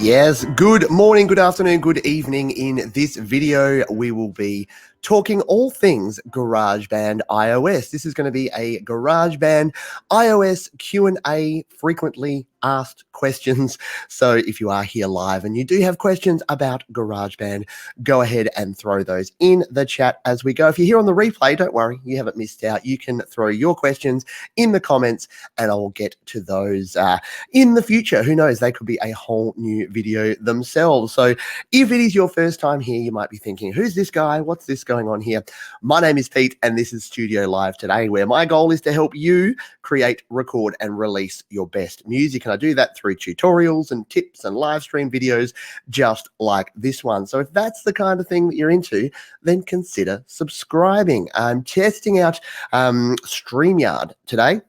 Yes, good morning, good afternoon, good evening. In this video, we will be talking all things GarageBand iOS. This is going to be a GarageBand iOS Q&A, frequently asked questions. So if you are here live and you do have questions about GarageBand, go ahead and throw those in the chat as we go. If you're here on the replay, don't worry, you haven't missed out. You can throw your questions in the comments and I will get to those in the future. Who knows, they could be a whole new video themselves. So if it is your first time here, you might be thinking, who's this guy? What's this going on here? My name is Pete and this is Studio Live Today, where my goal is to help you create, record and release your best music. And I do that through tutorials and tips and live stream videos just like this one. So if that's the kind of thing that you're into, then consider subscribing. I'm testing out StreamYard today.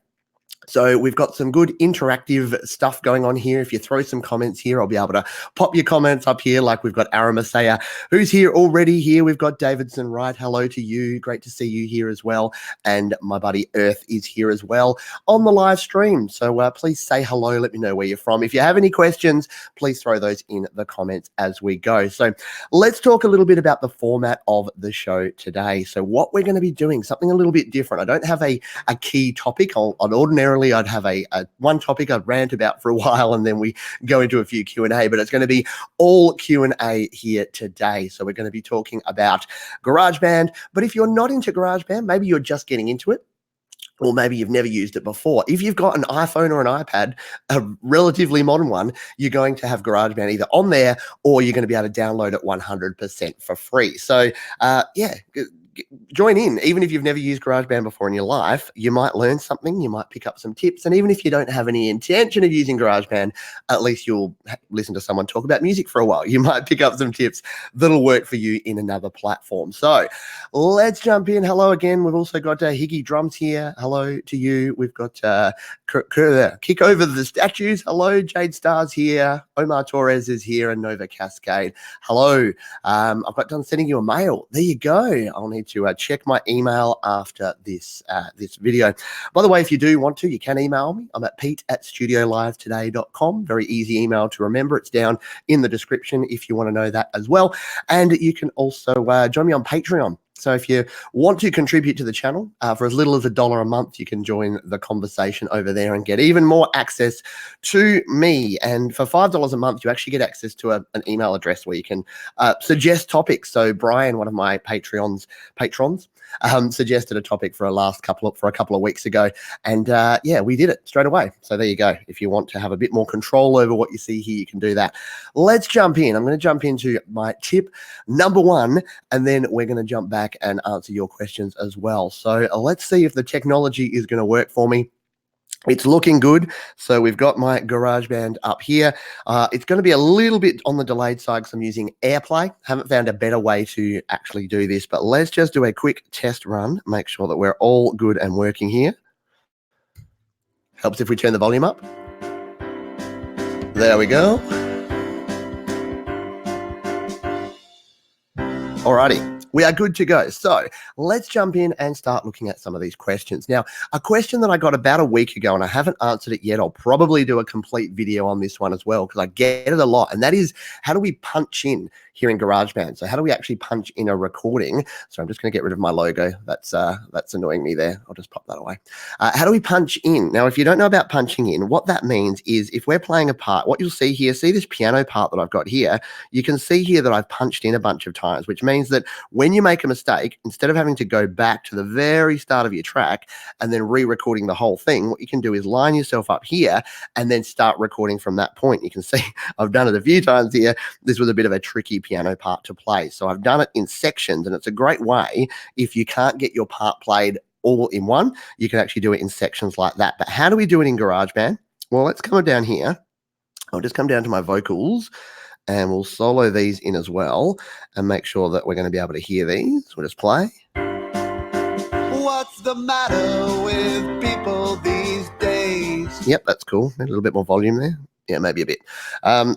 So we've got some good interactive stuff going on here. If you throw some comments here, I'll be able to pop your comments up here. Like we've got Aramasaya, who's here already here. We've got Davidson Wright. Hello to you. Great to see you here as well. And my buddy Earth is here as well on the live stream. So please say hello. Let me know where you're from. If you have any questions, please throw those in the comments as we go. So let's talk a little bit about the format of the show today. So what we're going to be doing, something a little bit different. I don't have a key topic. I'd ordinarily I'd have a one topic I'd rant about for a while and then we go into a few Q&A, but it's going to be all Q&A here today. So we're going to be talking about GarageBand, but if you're not into GarageBand, maybe you're just getting into it, or maybe you've never used it before. If you've got an iPhone or an iPad, a relatively modern one, you're going to have GarageBand either on there or you're going to be able to download it 100% for free. So yeah, join in. Even if you've never used GarageBand before in your life, you might learn something, you might pick up some tips. And even if you don't have any intention of using GarageBand, at least you'll listen to someone talk about music for a while. You might pick up some tips that'll work for you in another platform. So let's jump in. Hello again. We've also got Higgy Drums here. Hello to you. We've got Kick Over the Statues. Hello. Jade Stars here. Omar Torres is here and Nova Cascade. Hello. I've got done sending you a mail. There you go. I'll need to check my email after this video. By the way, if you do want to, you can email me. I'm at pete@studiolivetoday.com. Very easy email to remember. It's down in the description if you want to know that as well. And you can also join me on Patreon. So if you want to contribute to the channel for as little as $1 a month, you can join the conversation over there and get even more access to me. And for $5 a month, you actually get access to an email address where you can suggest topics. So Brian, one of my patrons, suggested a topic for a couple of weeks ago, and yeah, we did it straight away. So there you go. If you want to have a bit more control over what you see here, you can do that. Let's jump in. I'm going to jump into my tip number one, and then we're going to jump back and answer your questions as well. So let's see if the technology is going to work for me. It's looking good. So we've got my GarageBand up here. It's going to be a little bit on the delayed side because I'm using AirPlay. Haven't found a better way to actually do this, but let's just do a quick test run. Make sure that we're all good and working here. Helps if we turn the volume up. There we go. Alrighty. We are good to go. So let's jump in and start looking at some of these questions. Now, a question that I got about a week ago and I haven't answered it yet. I'll probably do a complete video on this one as well because I get it a lot. And that is, how do we punch in here in GarageBand? So how do we actually punch in a recording? So I'm just going to get rid of my logo. That's annoying me there. I'll just pop that away. How do we punch in? Now, if you don't know about punching in, what that means is if we're playing a part, what you'll see here, see this piano part that I've got here, you can see here that I've punched in a bunch of times, which means that when you make a mistake, instead of having to go back to the very start of your track and then re-recording the whole thing, what you can do is line yourself up here and then start recording from that point. You can see I've done it a few times here. This was a bit of a tricky piano part to play. So I've done it in sections, and it's a great way if you can't get your part played all in one, you can actually do it in sections like that. But how do we do it in GarageBand? Well, let's come down here. I'll just come down to my vocals and we'll solo these in as well and make sure that we're going to be able to hear these. We'll just play. What's the matter with people these days? Yep, that's cool. A little bit more volume there. Yeah, maybe a bit.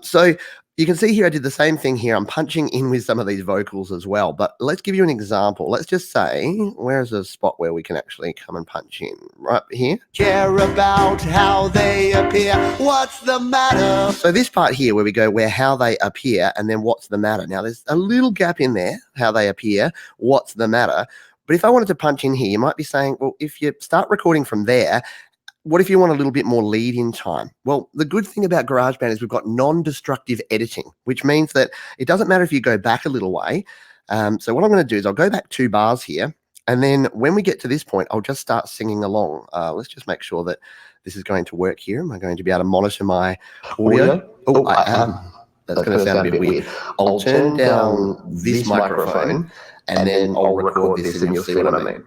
So You can see here I did the same thing here. I'm punching in with some of these vocals as well, but let's give you an example. Let's just say, where's a spot where we can actually come and punch in? Right here. Care about how they appear, what's the matter? So this part here where we go where how they appear and then what's the matter. Now there's a little gap in there, how they appear, what's the matter? But if I wanted to punch in here, you might be saying, well, if you start recording from there, what if you want a little bit more lead in time? Well, the good thing about GarageBand is we've got non-destructive editing, which means that it doesn't matter if you go back a little way. So what I'm going to do is I'll go back 2 bars here. And then when we get to this point, I'll just start singing along. Let's just make sure that this is going to work here. Am I going to be able to monitor my audio? Oh, I am. That's going to sound a bit weird. I'll turn down this microphone and then I'll record this and you'll see what I mean.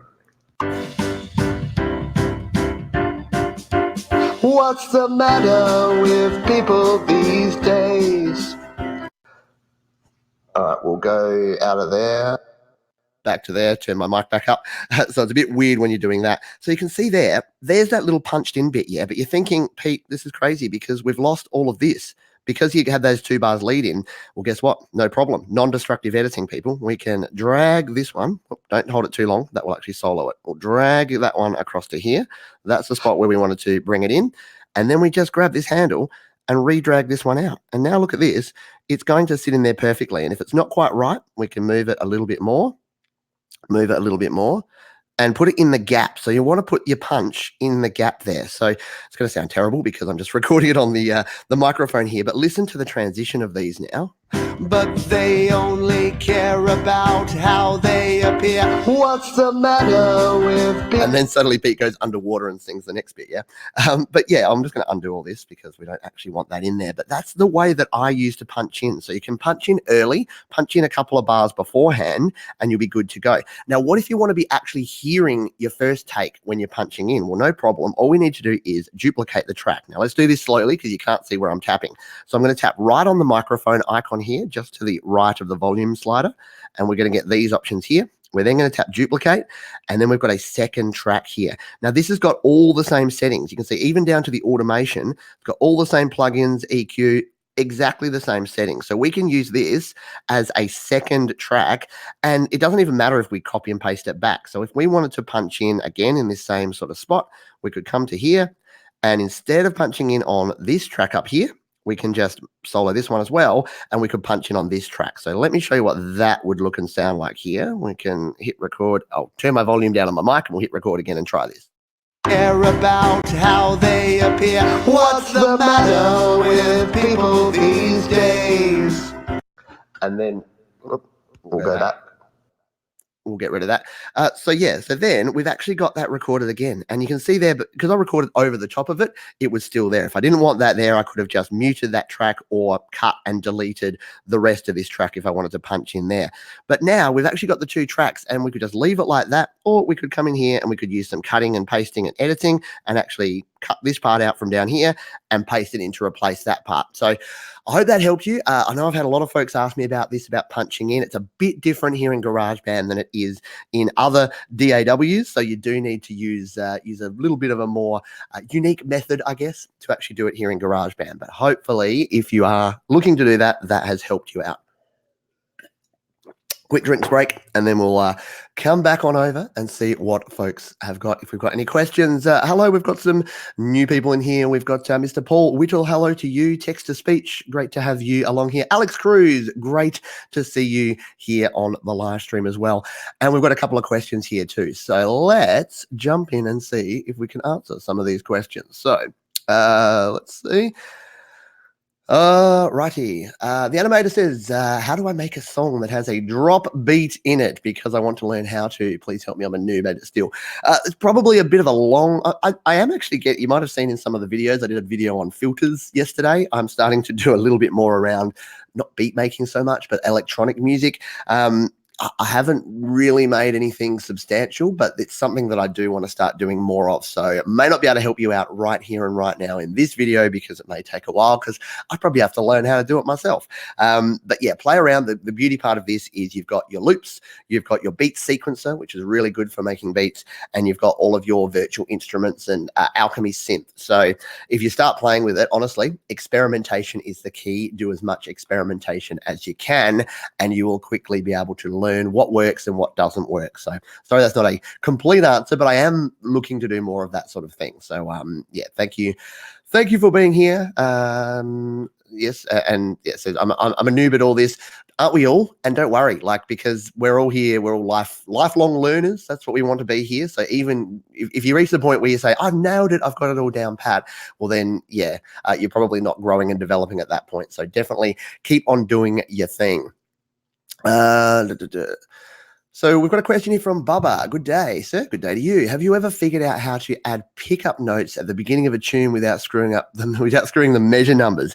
What's the matter with people these days? All right, we'll go out of there, back to there, turn my mic back up. So it's a bit weird when you're doing that. So you can see there's that little punched in bit, yeah, but you're thinking, Pete, this is crazy because we've lost all of this. Because you had those 2 bars lead in, well, guess what? No problem. Non-destructive editing, people. We can drag this one. Oh, don't hold it too long. That will actually solo it. We'll drag that one across to here. That's the spot where we wanted to bring it in. And then we just grab this handle and re-drag this one out. And now look at this. It's going to sit in there perfectly. And if it's not quite right, we can move it a little bit more, and put it in the gap. So you want to put your punch in the gap there. So it's going to sound terrible because I'm just recording it on the microphone here, but listen to the transition of these now. But they only care about how they appear. What's the matter with people? And then suddenly Pete goes underwater and sings the next bit, yeah? But yeah, I'm just going to undo all this because we don't actually want that in there. But that's the way that I use to punch in. So you can punch in early, punch in a couple of bars beforehand, and you'll be good to go. Now, what if you want to be actually hearing your first take when you're punching in? Well, no problem. All we need to do is duplicate the track. Now, let's do this slowly because you can't see where I'm tapping. So I'm going to tap right on the microphone icon here, just to the right of the volume slider, and we're going to get these options here. We're then going to tap duplicate, and then we've got a second track here. Now, this has got all the same settings. You can see even down to the automation, it's got all the same plugins, EQ, exactly the same settings. So we can use this as a second track, and it doesn't even matter if we copy and paste it back. So if we wanted to punch in again in this same sort of spot, we could come to here, and instead of punching in on this track up here, we can just solo this one as well, and we could punch in on this track. So let me show you what that would look and sound like here. We can hit record. I'll turn my volume down on my mic and we'll hit record again and try this. Care about how they appear. What's the matter with people these days? And then we'll go back. We'll get rid of that. So then we've actually got that recorded again. And you can see there, but because I recorded over the top of it, it was still there. If I didn't want that there, I could have just muted that track or cut and deleted the rest of this track if I wanted to punch in there. But now we've actually got the 2 tracks, and we could just leave it like that, or we could come in here and we could use some cutting and pasting and editing and actually cut this part out from down here and paste it in to replace that part. So I hope that helped you. I know I've had a lot of folks ask me about this, about punching in. It's a bit different here in GarageBand than it is in other DAWs. So you do need to use a little bit of a more unique method, I guess, to actually do it here in GarageBand. But hopefully, if you are looking to do that, that has helped you out. Quick drinks break, and then we'll come back on over and see what folks have got. If we've got any questions, hello, we've got some new people in here. We've got Mr. Paul Whittle, hello to you. Text to speech, great to have you along here. Alex Cruz, great to see you here on the live stream as well. And we've got a couple of questions here too. So let's jump in and see if we can answer some of these questions. So let's see. Righty. The animator says, how do I make a song that has a drop beat in it? Because I want to learn how to. Please help me. I'm a noob at it still. It's probably a bit of a long, I am actually you might have seen in some of the videos, I did a video on filters yesterday. I'm starting to do a little bit more around not beat making so much, but electronic music. I haven't really made anything substantial, but it's something that I do want to start doing more of. So I may not be able to help you out right here and right now in this video because it may take a while because I probably have to learn how to do it myself. But yeah, play around. The beauty part of this is you've got your loops, you've got your beat sequencer, which is really good for making beats, and you've got all of your virtual instruments and Alchemy synth. So if you start playing with it, honestly, experimentation is the key. Do as much experimentation as you can, and you will quickly be able to learn what works and what doesn't work. So sorry, that's not a complete answer, but I am looking to do more of that sort of thing. So yeah, thank you for being here. Yes, and yes, I'm a noob at all this. Aren't we all? And don't worry, like, because we're all here, we're all lifelong learners. That's what we want to be here. So even if you reach the point where you say, I've nailed it, I've got it all down pat, well then, yeah, you're probably not growing and developing at that point. So definitely keep on doing your thing. So we've got a question here from Bubba. Good day, sir. Good day to you. Have you ever figured out how to add pickup notes at the beginning of a tune without screwing the measure numbers?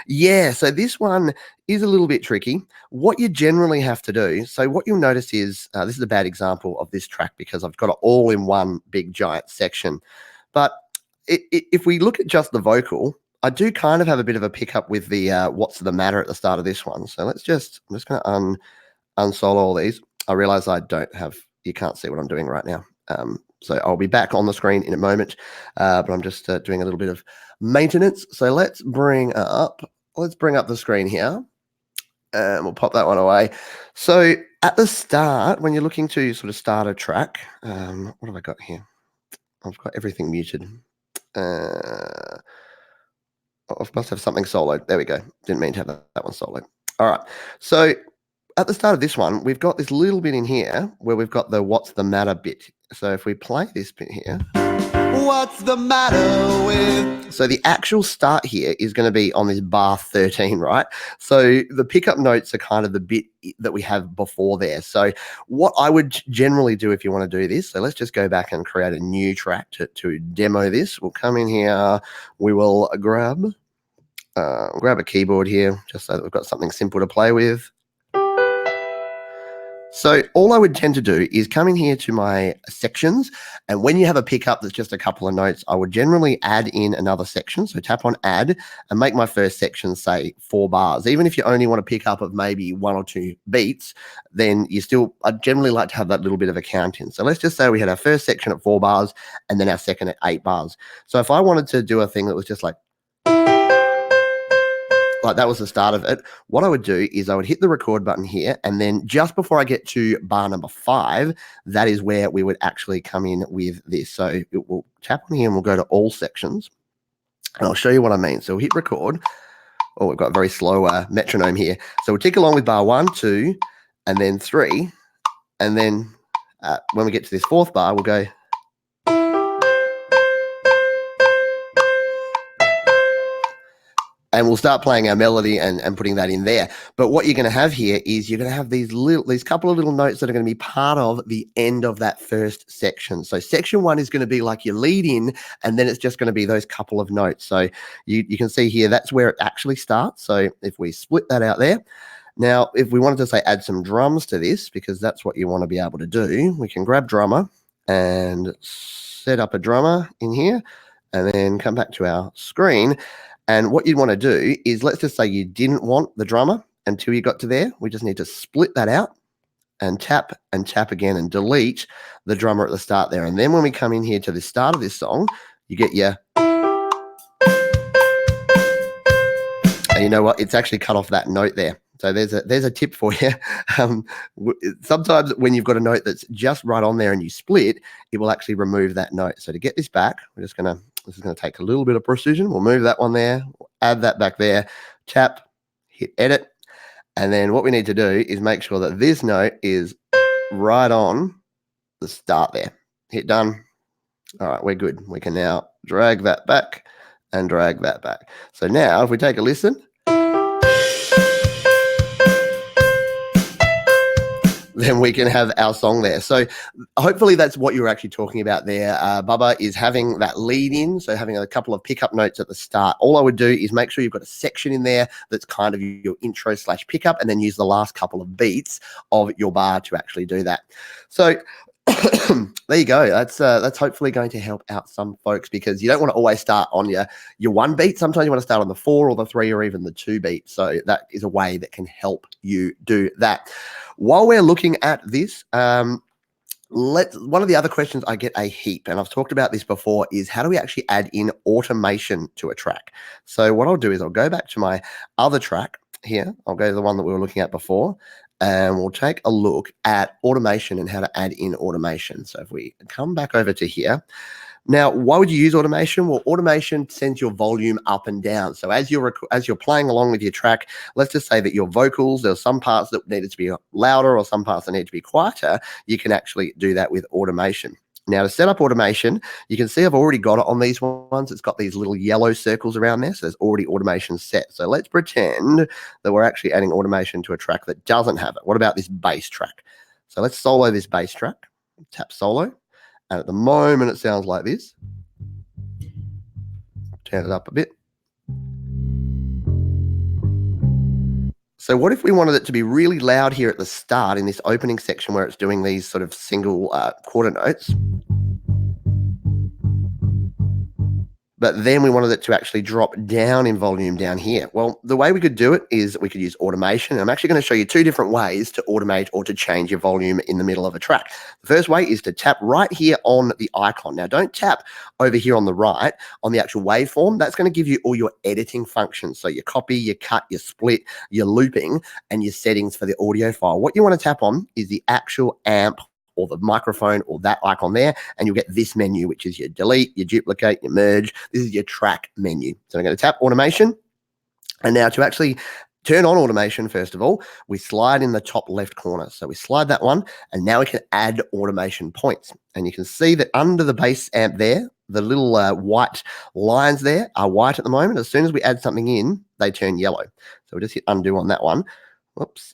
Yeah, so this one is a little bit tricky. What you generally have to do, so what you'll notice is, this is a bad example of this track because I've got it all in one big giant section. But if we look at just the vocal, I do kind of have a bit of a pickup with the what's the matter at the start of this one. So I'm just going to unsolo all these. I realize you can't see what I'm doing right now. So I'll be back on the screen in a moment, but I'm just doing a little bit of maintenance. So let's bring up the screen here, and we'll pop that one away. So at the start, when you're looking to sort of start a track, what have I got here? I've got everything muted. I must have something soloed. There we go. Didn't mean to have that one soloed. All right. So at the start of this one, we've got this little bit in here where we've got the what's the matter bit. So if we play this bit here, what's the matter with? So the actual start here is going to be on this bar 13, right? So the pickup notes are kind of the bit that we have before there. So what I would generally do if you want to do this, so let's just go back and create a new track to demo this. We'll come in here, we will grab a keyboard here just so that we've got something simple to play with. So all I would tend to do is come in here to my sections, and when you have a pickup that's just a couple of notes, I would generally add in another section. So tap on add and make my first section say 4 bars. Even if you only want to pick up of maybe 1 or 2 beats, then I generally like to have that little bit of a count in. So let's just say we had our first section at 4 bars and then our second at 8 bars. So if I wanted to do a thing that was just like that was the start of it, what I would do is I would hit the record button here, and then just before I get to bar number 5, that is where we would actually come in with this. So we'll tap on here and we'll go to all sections, and I'll show you what I mean. So we'll hit record. Oh, we've got a very slow metronome here. So we'll tick along with bar 1, 2, and then 3, and then when we get to this 4th bar, we'll go. And we'll start playing our melody and putting that in there. But what you're going to have here is you're going to have these couple of little notes that are going to be part of the end of that first section. So section 1 is going to be like your lead in, and then it's just going to be those couple of notes. So you can see here, that's where it actually starts. So if we split that out there, now if we wanted to say add some drums to this, because that's what you want to be able to do, we can grab drummer and set up a drummer in here, and then come back to our screen. And what you'd want to do is, let's just say you didn't want the drummer until you got to there. We just need to split that out and tap again and delete the drummer at the start there. And then when we come in here to the start of this song, you get your, and you know what? It's actually cut off that note there. So there's a tip for you. Sometimes when you've got a note that's just right on there and you split, it will actually remove that note. So to get this back, this is going to take a little bit of precision. We'll move that one there, we'll add that back there, tap, hit edit. And then what we need to do is make sure that this note is right on the start there. Hit done. All right, we're good. We can now drag that back and drag that back. So now if we take a listen, then we can have our song there. So hopefully that's what you're actually talking about there, Bubba, is having that lead in, so having a couple of pickup notes at the start. All I would do is make sure you've got a section in there that's kind of your intro / pickup, and then use the last couple of beats of your bar to actually do that. So there you go. That's hopefully going to help out some folks, because you don't want to always start on your one beat. Sometimes you want to start on the 4 or the 3 or even the 2 beat. So that is a way that can help you do that. While we're looking at this, one of the other questions I get a heap, and I've talked about this before, is how do we actually add in automation to a track? So what I'll do is I'll go back to my other track here. I'll go to the one that we were looking at before, and we'll take a look at automation and how to add in automation. So if we come back over to here, now, why would you use automation? Well, automation sends your volume up and down. So as you're playing along with your track, let's just say that your vocals, there's some parts that needed to be louder or some parts that need to be quieter. You can actually do that with automation. Now, to set up automation, you can see I've already got it on these ones. It's got these little yellow circles around there, so there's already automation set. So let's pretend that we're actually adding automation to a track that doesn't have it. What about this bass track? So let's solo this bass track. Tap solo. And at the moment, it sounds like this. Turn it up a bit. So what if we wanted it to be really loud here at the start in this opening section where it's doing these sort of single quarter notes? But then we wanted it to actually drop down in volume down here. Well, the way we could do it is we could use automation. And I'm actually going to show you 2 different ways to automate or to change your volume in the middle of a track. The first way is to tap right here on the icon. Now, don't tap over here on the right on the actual waveform. That's going to give you all your editing functions. So your copy, your cut, your split, your looping, and your settings for the audio file. What you want to tap on is the actual amp or the microphone or that icon there, and you'll get this menu, which is your delete, your duplicate, your merge. This is your track menu. So I'm going to tap automation. And now to actually turn on automation, first of all, we slide in the top left corner. So we slide that one, and now we can add automation points. And you can see that under the bass amp there, the little white lines there are white at the moment. As soon as we add something in, they turn yellow. So we'll just hit undo on that one. Whoops,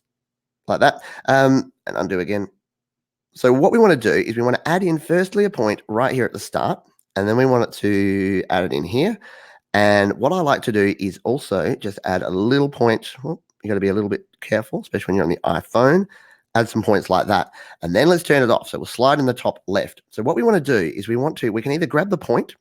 like that. And undo again. So what we want to do is we want to add in firstly a point right here at the start, and then we want it to add it in here. And what I like to do is also just add a little point. Well, you got to be a little bit careful, especially when you're on the iPhone. Add some points like that, and then let's turn it off. So we'll slide in the top left. So what we want to do is we can either grab the point,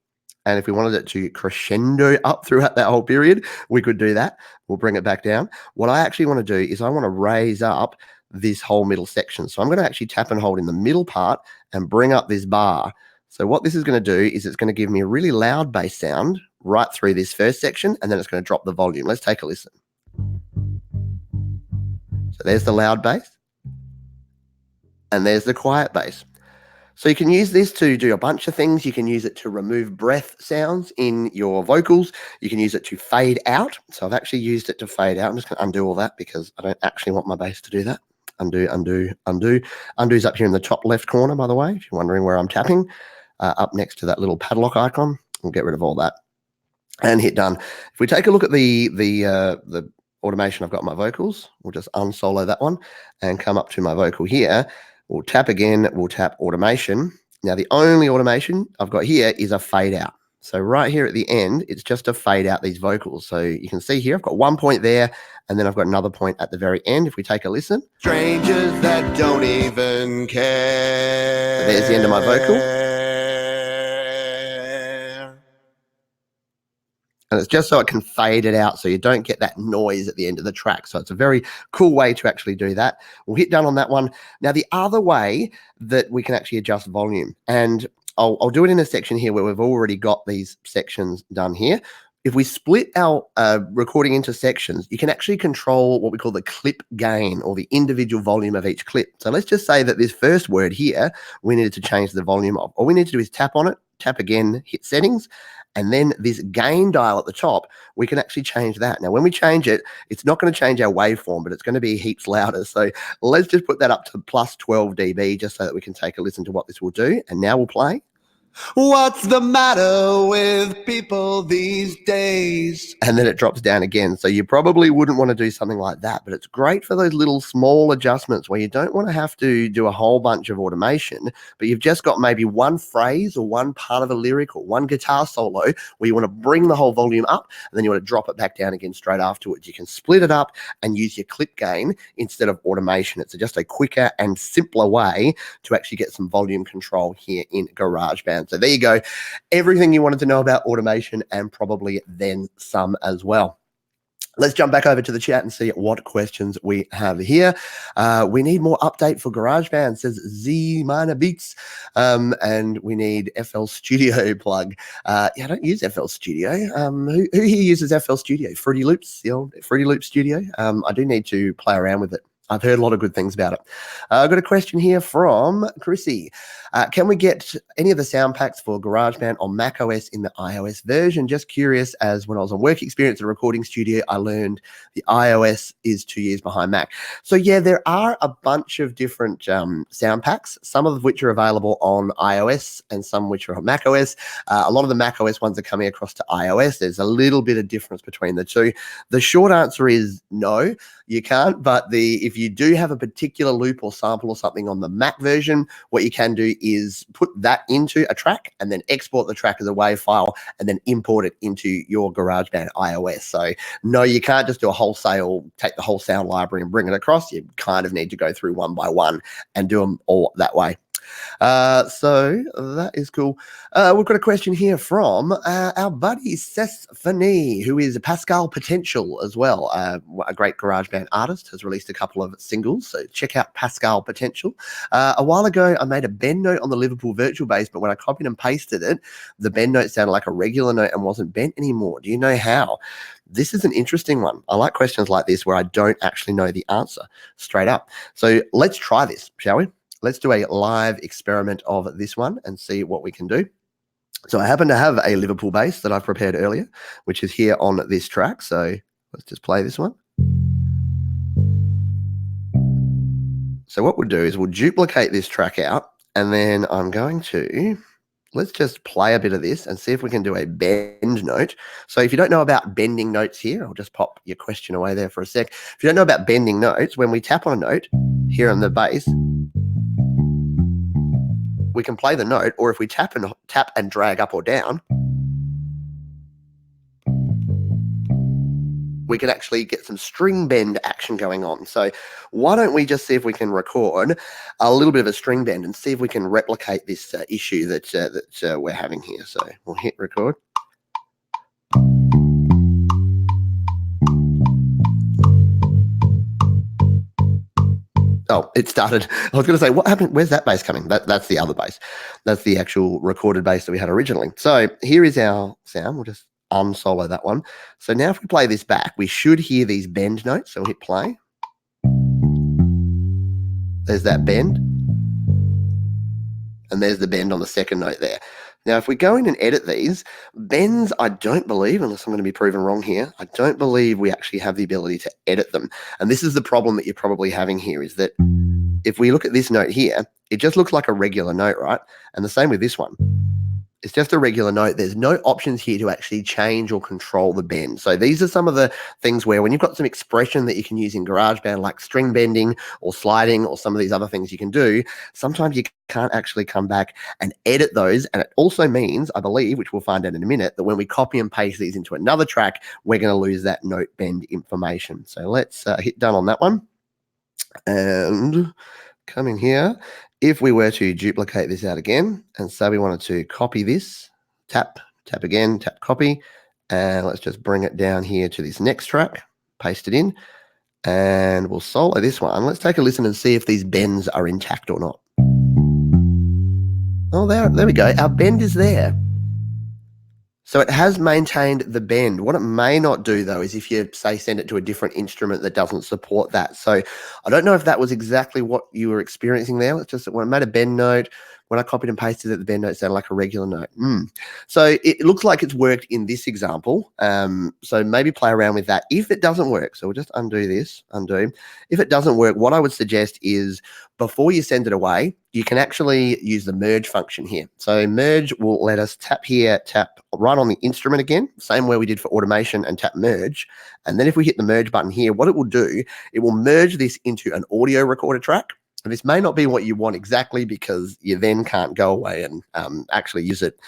and if we wanted it to crescendo up throughout that whole period, we could do that. We'll bring it back down. What I actually want to do is I want to raise up this whole middle section. So I'm going to actually tap and hold in the middle part and bring up this bar. So what this is going to do is it's going to give me a really loud bass sound right through this first section, and then it's going to drop the volume. Let's take a listen. So there's the loud bass, and there's the quiet bass. So you can use this to do a bunch of things. You can use it to remove breath sounds in your vocals. You can use it to fade out. So I've actually used it to fade out. I'm just going to undo all that because I don't actually want my bass to do that. Undo, undo, undo. Undo's up here in the top left corner, by the way, if you're wondering where I'm tapping. Up next to that little padlock icon. We'll get rid of all that and hit done. If we take a look at the automation I've got in my vocals, we'll just unsolo that one and come up to my vocal here. We'll tap again, we'll tap automation. Now, the only automation I've got here is a fade out. So right here at the end, it's just to fade out these vocals. So you can see here, I've got one point there, and then I've got another point at the very end. If we take a listen. Strangers that don't even care. So there's the end of my vocal. And it's just so it can fade it out so you don't get that noise at the end of the track. So it's a very cool way to actually do that. We'll hit done on that one. Now, the other way that we can actually adjust volume, and I'll do it in a section here where we've already got these sections done here. If we split our recording into sections, you can actually control what we call the clip gain, or the individual volume of each clip. So let's just say that this first word here, we needed to change the volume of. All we need to do is tap on it, tap again, hit settings, and then this gain dial at the top, we can actually change that. Now, when we change it, it's not going to change our waveform, but it's going to be heaps louder. So let's just put that up to plus 12 dB just so that we can take a listen to what this will do. And now we'll play. What's the matter with people these days? And then it drops down again. So you probably wouldn't want to do something like that, but it's great for those little small adjustments where you don't want to have to do a whole bunch of automation, but you've just got maybe one phrase or one part of a lyric or one guitar solo where you want to bring the whole volume up and then you want to drop it back down again straight afterwards. You can split it up and use your clip gain instead of automation. It's just a quicker and simpler way to actually get some volume control here in GarageBand. So there you go. Everything you wanted to know about automation and probably then some as well. Let's jump back over to the chat and see what questions we have here. We need more update for GarageBand, says Z Minor Beats. And we need FL Studio plug. Yeah, I don't use FL Studio. Who here uses FL Studio? Fruity Loops, the old Fruity Loops Studio. I do need to play around with it. I've heard a lot of good things about it. I've got a question here from Chrissy. Can we get any of the sound packs for GarageBand on macOS in the iOS version? Just curious, as when I was on work experience at a recording studio, I learned the iOS is 2 years behind Mac. So yeah, there are a bunch of different sound packs, some of which are available on iOS and some which are on macOS. A lot of the macOS ones are coming across to iOS. There's a little bit of difference between the two. The short answer is no, you can't, but if you do have a particular loop or sample or something on the Mac version, what you can do is put that into a track and then export the track as a WAV file and then import it into your GarageBand iOS. So no, you can't just do a wholesale, take the whole sound library and bring it across. You kind of need to go through one by one and do them all that way. So that is cool. We've got a question here from our buddy Stephanie, who is Pascal Potential as well. A great GarageBand artist, has released a couple of singles, so check out Pascal Potential. A while ago, I made a bend note on the Liverpool virtual bass, but when I copied and pasted it, the bend note sounded like a regular note and wasn't bent anymore. Do you know how? This is an interesting one. I like questions like this where I don't actually know the answer straight up. So let's try this, shall we? Let's do a live experiment of this one and see what we can do. So I happen to have a Liverpool bass that I've prepared earlier, which is here on this track. So let's just play this one. So what we'll do is we'll duplicate this track out, and then I'm going to, let's just play a bit of this and see if we can do a bend note. So if you don't know about bending notes here, I'll just pop your question away there for a sec. If you don't know about bending notes, when we tap on a note here on the bass, we can play the note, or if we tap and drag up or down, we can actually get some string bend action going on. So why don't we just see if we can record a little bit of a string bend and see if we can replicate this issue that we're having here. So we'll hit record. Oh, it started. I was going to say, what happened? Where's that bass coming? That's the other bass. That's the actual recorded bass that we had originally. So here is our sound. We'll just unsolo that one. So now if we play this back, we should hear these bend notes. So we'll hit play. There's that bend. And there's the bend on the second note there. Now, if we go in and edit these, bends, I don't believe, unless I'm going to be proven wrong here, I don't believe we actually have the ability to edit them. And this is the problem that you're probably having here, is that if we look at this note here, it just looks like a regular note, right? And the same with this one. It's just a regular note. There's no options here to actually change or control the bend. So these are some of the things where when you've got some expression that you can use in GarageBand, like string bending or sliding or some of these other things you can do, sometimes you can't actually come back and edit those. And it also means, I believe, which we'll find out in a minute, that when we copy and paste these into another track, we're going to lose that note bend information. So let's hit done on that one. And come in here. If we were to duplicate this out again, and say we wanted to copy this, tap again, tap copy, and let's just bring it down here to this next track, paste it in, and we'll solo this one. Let's take a listen and see if these bends are intact or not. Oh, there we go. Our bend is there. So it has maintained the bend. What it may not do, though, is if you, say, send it to a different instrument that doesn't support that. So I don't know if that was exactly what you were experiencing there. It's just that when I made a bend note, when I copied and pasted it, the bend note sounded like a regular note. So it looks like it's worked in this example. So maybe play around with that. If it doesn't work, so we'll just undo this, undo. If it doesn't work, what I would suggest is before you send it away, you can actually use the merge function here. So merge will let us tap here, tap right on the instrument again, same way we did for automation, and tap merge. And then if we hit the merge button here, what it will do, it will merge this into an audio recorder track. And this may not be what you want exactly, because you then can't go away and actually use it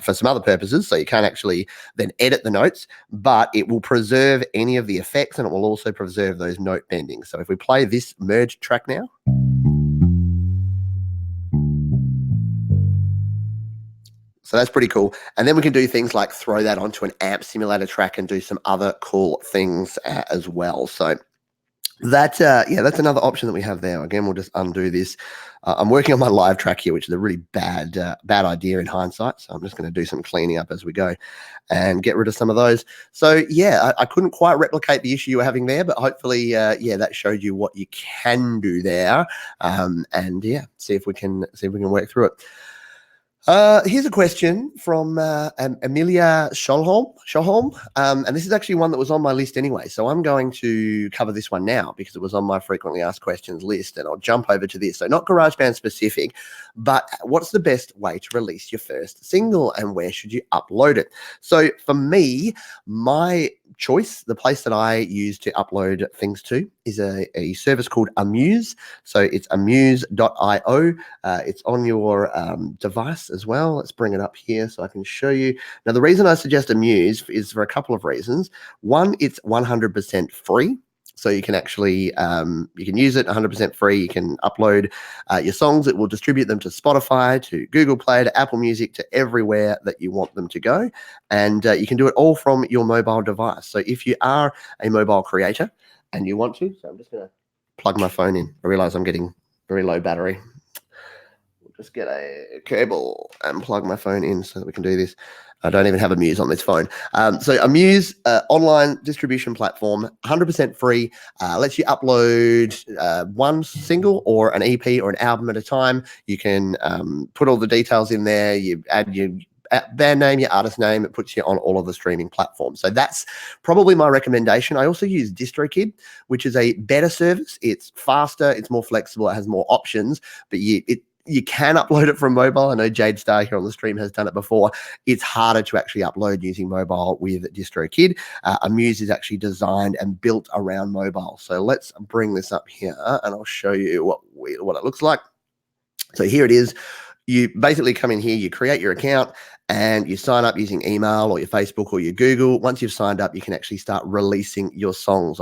for some other purposes. So you can't actually then edit the notes, but it will preserve any of the effects, and it will also preserve those note bendings. So if we play this merged track now, so that's pretty cool. And then we can do things like throw that onto an amp simulator track and do some other cool things as well. So that, yeah, that's another option that we have there. Again, we'll just undo this. I'm working on my live track here, which is a really bad idea in hindsight. So I'm just going to do some cleaning up as we go and get rid of some of those. So yeah, I couldn't quite replicate the issue you were having there, but hopefully, yeah, that showed you what you can do there. And yeah, see if we can work through it. Here's a question from Amelia Scholholm, and this is actually one that was on my list anyway. So I'm going to cover this one now because it was on my frequently asked questions list, and I'll jump over to this. So not GarageBand specific, but what's the best way to release your first single, and where should you upload it? So for me, my choice, the place that I use to upload things to, is a service called Amuse. So it's amuse.io. It's on your device as well. Let's bring it up here so I can show you. Now, the reason I suggest Amuse is for a couple of reasons. One, it's 100% free. So you can actually, you can use it 100% free. You can upload your songs. It will distribute them to Spotify, to Google Play, to Apple Music, to everywhere that you want them to go. And you can do it all from your mobile device. So if you are a mobile creator and you want to, so I'm just going to plug my phone in. I realize I'm getting very low battery. We'll just get a cable and plug my phone in so that we can do this. I don't even have Amuse on this phone. So Amuse, online distribution platform, 100% free, lets you upload one single or an EP or an album at a time. You can put all the details in there. You add your band name, your artist name. It puts you on all of the streaming platforms. So that's probably my recommendation. I also use DistroKid, which is a better service. It's faster, it's more flexible, it has more options, but you can upload it from mobile. I know Jade Star here on the stream has done it before. It's harder to actually upload using mobile with DistroKid. Amuse is actually designed and built around mobile. So let's bring this up here and I'll show you what it looks like. So here it is. You basically come in here, you create your account, and you sign up using email or your Facebook or your Google. Once you've signed up, you can actually start releasing your songs.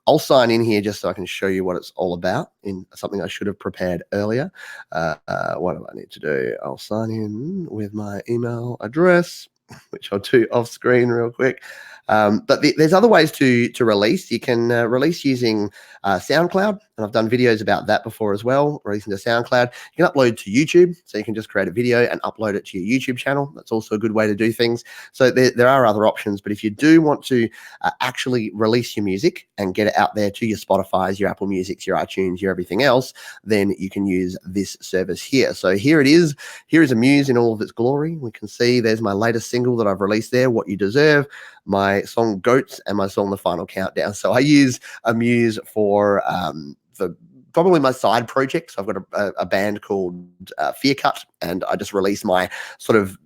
I'll sign in here just so I can show you what it's all about, in something I should have prepared earlier. What do I need to do? I'll sign in with my email address, which I'll do off screen real quick. But there's other ways to release. You can release using SoundCloud, and I've done videos about that before as well, releasing to SoundCloud. You can upload to YouTube, so you can just create a video and upload it to your YouTube channel. That's also a good way to do things. So there are other options, but if you do want to actually release your music and get it out there to your Spotify's, your Apple Music's, your iTunes, your everything else, then you can use this service here. So here it is. Here is Amuse in all of its glory. We can see there's my latest single that I've released there, What You Deserve, my song Goats, and my song The Final Countdown. So I use Amuse for probably my side project. So I've got a band called Fear Cut, and I just release my sort of,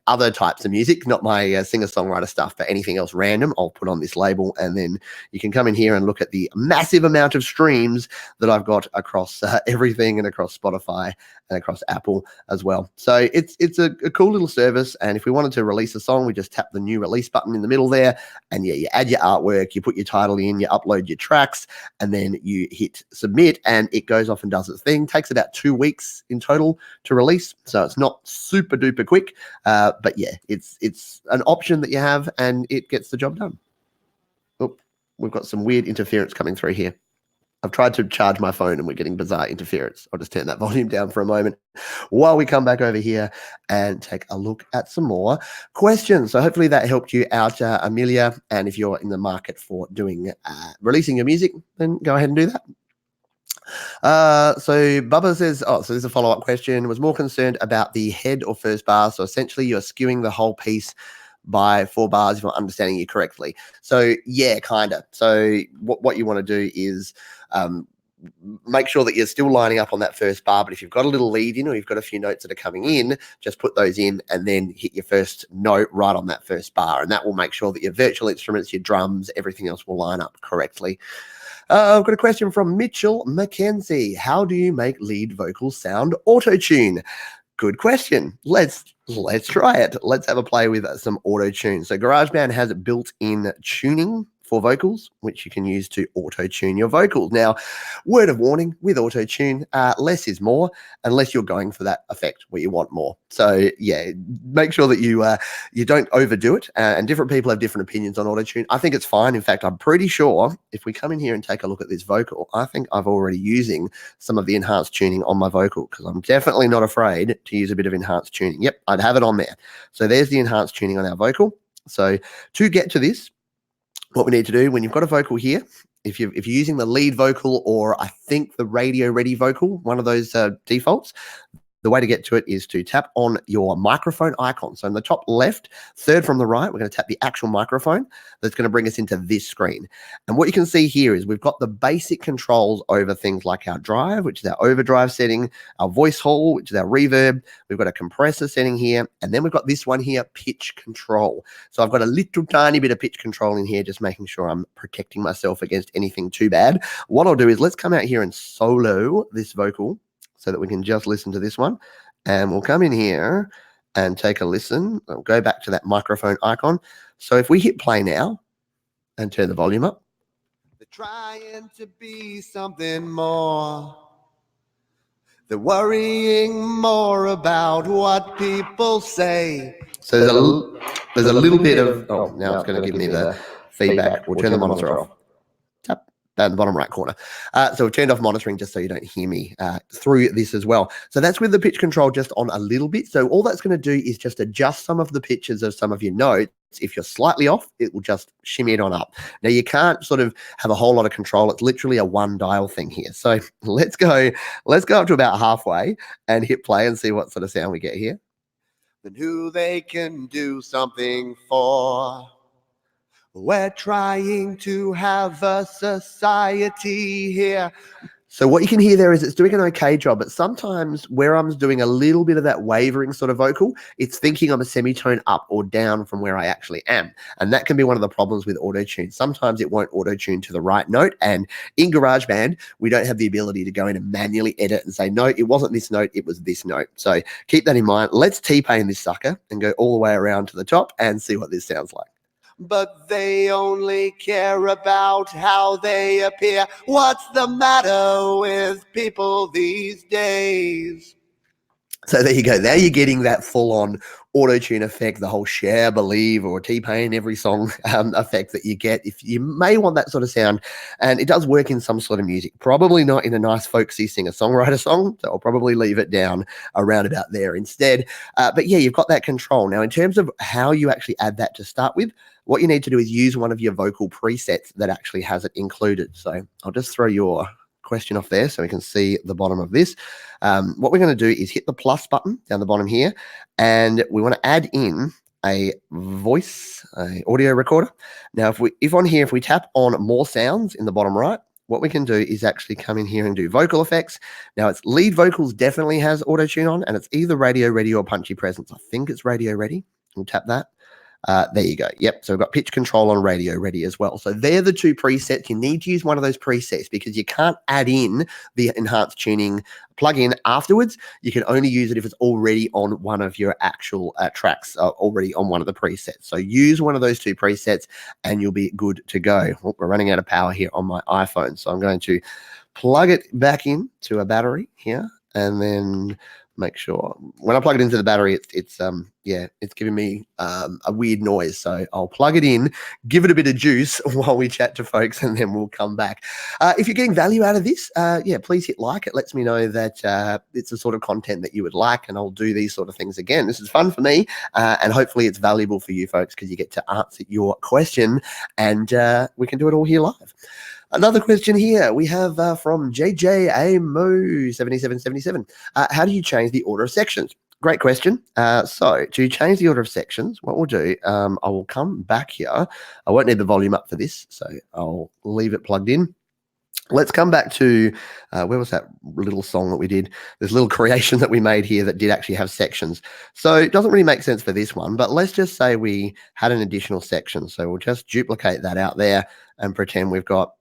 other types of music, not my singer-songwriter stuff, but anything else random, I'll put on this label. And then you can come in here and look at the massive amount of streams that I've got across everything, and across Spotify and across Apple as well. So it's a cool little service. And if we wanted to release a song, we just tap the new release button in the middle there, and you add your artwork, you put your title in, you upload your tracks, and then you hit submit, and it goes off and does its thing. Takes about 2 weeks in total to release, so it's not super duper quick, but yeah, it's an option that you have, and it gets the job done. Oh, we've got some weird interference coming through here. I've tried to charge my phone and we're getting bizarre interference. I'll just turn that volume down for a moment while we come back over here and take a look at some more questions. So hopefully that helped you out, Amelia. And if you're in the market for doing releasing your music, then go ahead and do that. So Bubba says, so there's a follow-up question. Was more concerned about the head or first bar. So essentially you're skewing the whole piece by 4 bars, if I'm understanding you correctly. So yeah, kind of. So what you want to do is make sure that you're still lining up on that first bar. But if you've got a little lead in or you've got a few notes that are coming in, just put those in and then hit your first note right on that first bar. And that will make sure that your virtual instruments, your drums, everything else will line up correctly. I've got a question from Mitchell McKenzie. How do you make lead vocals sound auto-tune? Good question. Let's try it. Let's have a play with some auto-tune. So GarageBand has built-in tuning for vocals, which you can use to auto-tune your vocals. Now, word of warning with auto-tune, less is more, unless you're going for that effect where you want more. So yeah, make sure that you don't overdo it. And different people have different opinions on auto-tune. I think it's fine. In fact, I'm pretty sure if we come in here and take a look at this vocal, I think I've already using some of the enhanced tuning on my vocal, because I'm definitely not afraid to use a bit of enhanced tuning. Yep, I'd have it on there. So there's the enhanced tuning on our vocal. So to get to this, what we need to do when you've got a vocal here, if you're using the lead vocal, or I think the radio ready vocal, one of those defaults, the way to get to it is to tap on your microphone icon. So in the top left, third from the right, we're going to tap the actual microphone. That's going to bring us into this screen. And what you can see here is we've got the basic controls over things like our drive, which is our overdrive setting, our voice hall, which is our reverb. We've got a compressor setting here. And then we've got this one here, pitch control. So I've got a little tiny bit of pitch control in here, just making sure I'm protecting myself against anything too bad. What I'll do is let's come out here and solo this vocal, so that we can just listen to this one. And we'll come in here and take a listen. I'll go back to that microphone icon. So if we hit play now and turn the volume up. They're trying to be something more. They're worrying more about what people say. So there's a little bit of, oh, now it's going to give me the feedback. We'll turn the monitor off. Tap. At the bottom right corner. So we've turned off monitoring just so you don't hear me through this as well. So that's with the pitch control just on a little bit. So all that's going to do is just adjust some of the pitches of some of your notes. If you're slightly off, it will just shimmy it on up. Now you can't sort of have a whole lot of control. It's literally a one dial thing here. So let's go up to about halfway and hit play and see what sort of sound we get here. Then who they can do something for. We're trying to have a society here. So what you can hear there is it's doing an okay job, but sometimes where I'm doing a little bit of that wavering sort of vocal, it's thinking I'm a semitone up or down from where I actually am. And that can be one of the problems with auto-tune. Sometimes it won't auto-tune to the right note. And in GarageBand, we don't have the ability to go in and manually edit and say, no, it wasn't this note, it was this note. So keep that in mind. Let's T-pain this sucker and go all the way around to the top and see what this sounds like. But they only care about how they appear. What's the matter with people these days? So there you go. Now you're getting that full-on auto-tune effect, the whole share, believe, or T-Pain every song effect that you get. If you may want that sort of sound, and it does work in some sort of music, probably not in a nice folksy singer-songwriter song, so I'll probably leave it down around about there instead. But yeah, you've got that control. Now, in terms of how you actually add that to start with, what you need to do is use one of your vocal presets that actually has it included. So I'll just throw your question off there so we can see the bottom of this. What we're going to do is hit the plus button down the bottom here, and we want to add in a voice, audio recorder. Now, if on here, if we tap on more sounds in the bottom right, what we can do is actually come in here and do vocal effects. Now, it's lead vocals definitely has auto tune on, and it's either radio ready or punchy presence. I think it's radio ready. We'll tap that. There you go. Yep. So we've got pitch control on radio ready as well. So they're the two presets. You need to use one of those presets because you can't add in the enhanced tuning plugin afterwards. You can only use it if it's already on one of your actual tracks, already on one of the presets. So use one of those two presets and you'll be good to go. Oh, we're running out of power here on my iPhone. So I'm going to plug it back in to a battery here and then make sure when I plug it into the battery, it's giving me a weird noise. So I'll plug it in, give it a bit of juice while we chat to folks, and then we'll come back. If you're getting value out of this, please hit like. It lets me know that it's the sort of content that you would like, and I'll do these sort of things again. This is fun for me, and hopefully it's valuable for you folks because you get to answer your question, and we can do it all here live. Another question here we have from JJAMO7777. How do you change the order of sections? Great question. So to change the order of sections, what we'll do, I will come back here. I won't need the volume up for this, so I'll leave it plugged in. Let's come back to where was that little song that we did? This little creation that we made here that did actually have sections. So it doesn't really make sense for this one, but let's just say we had an additional section. So we'll just duplicate that out there and pretend we've got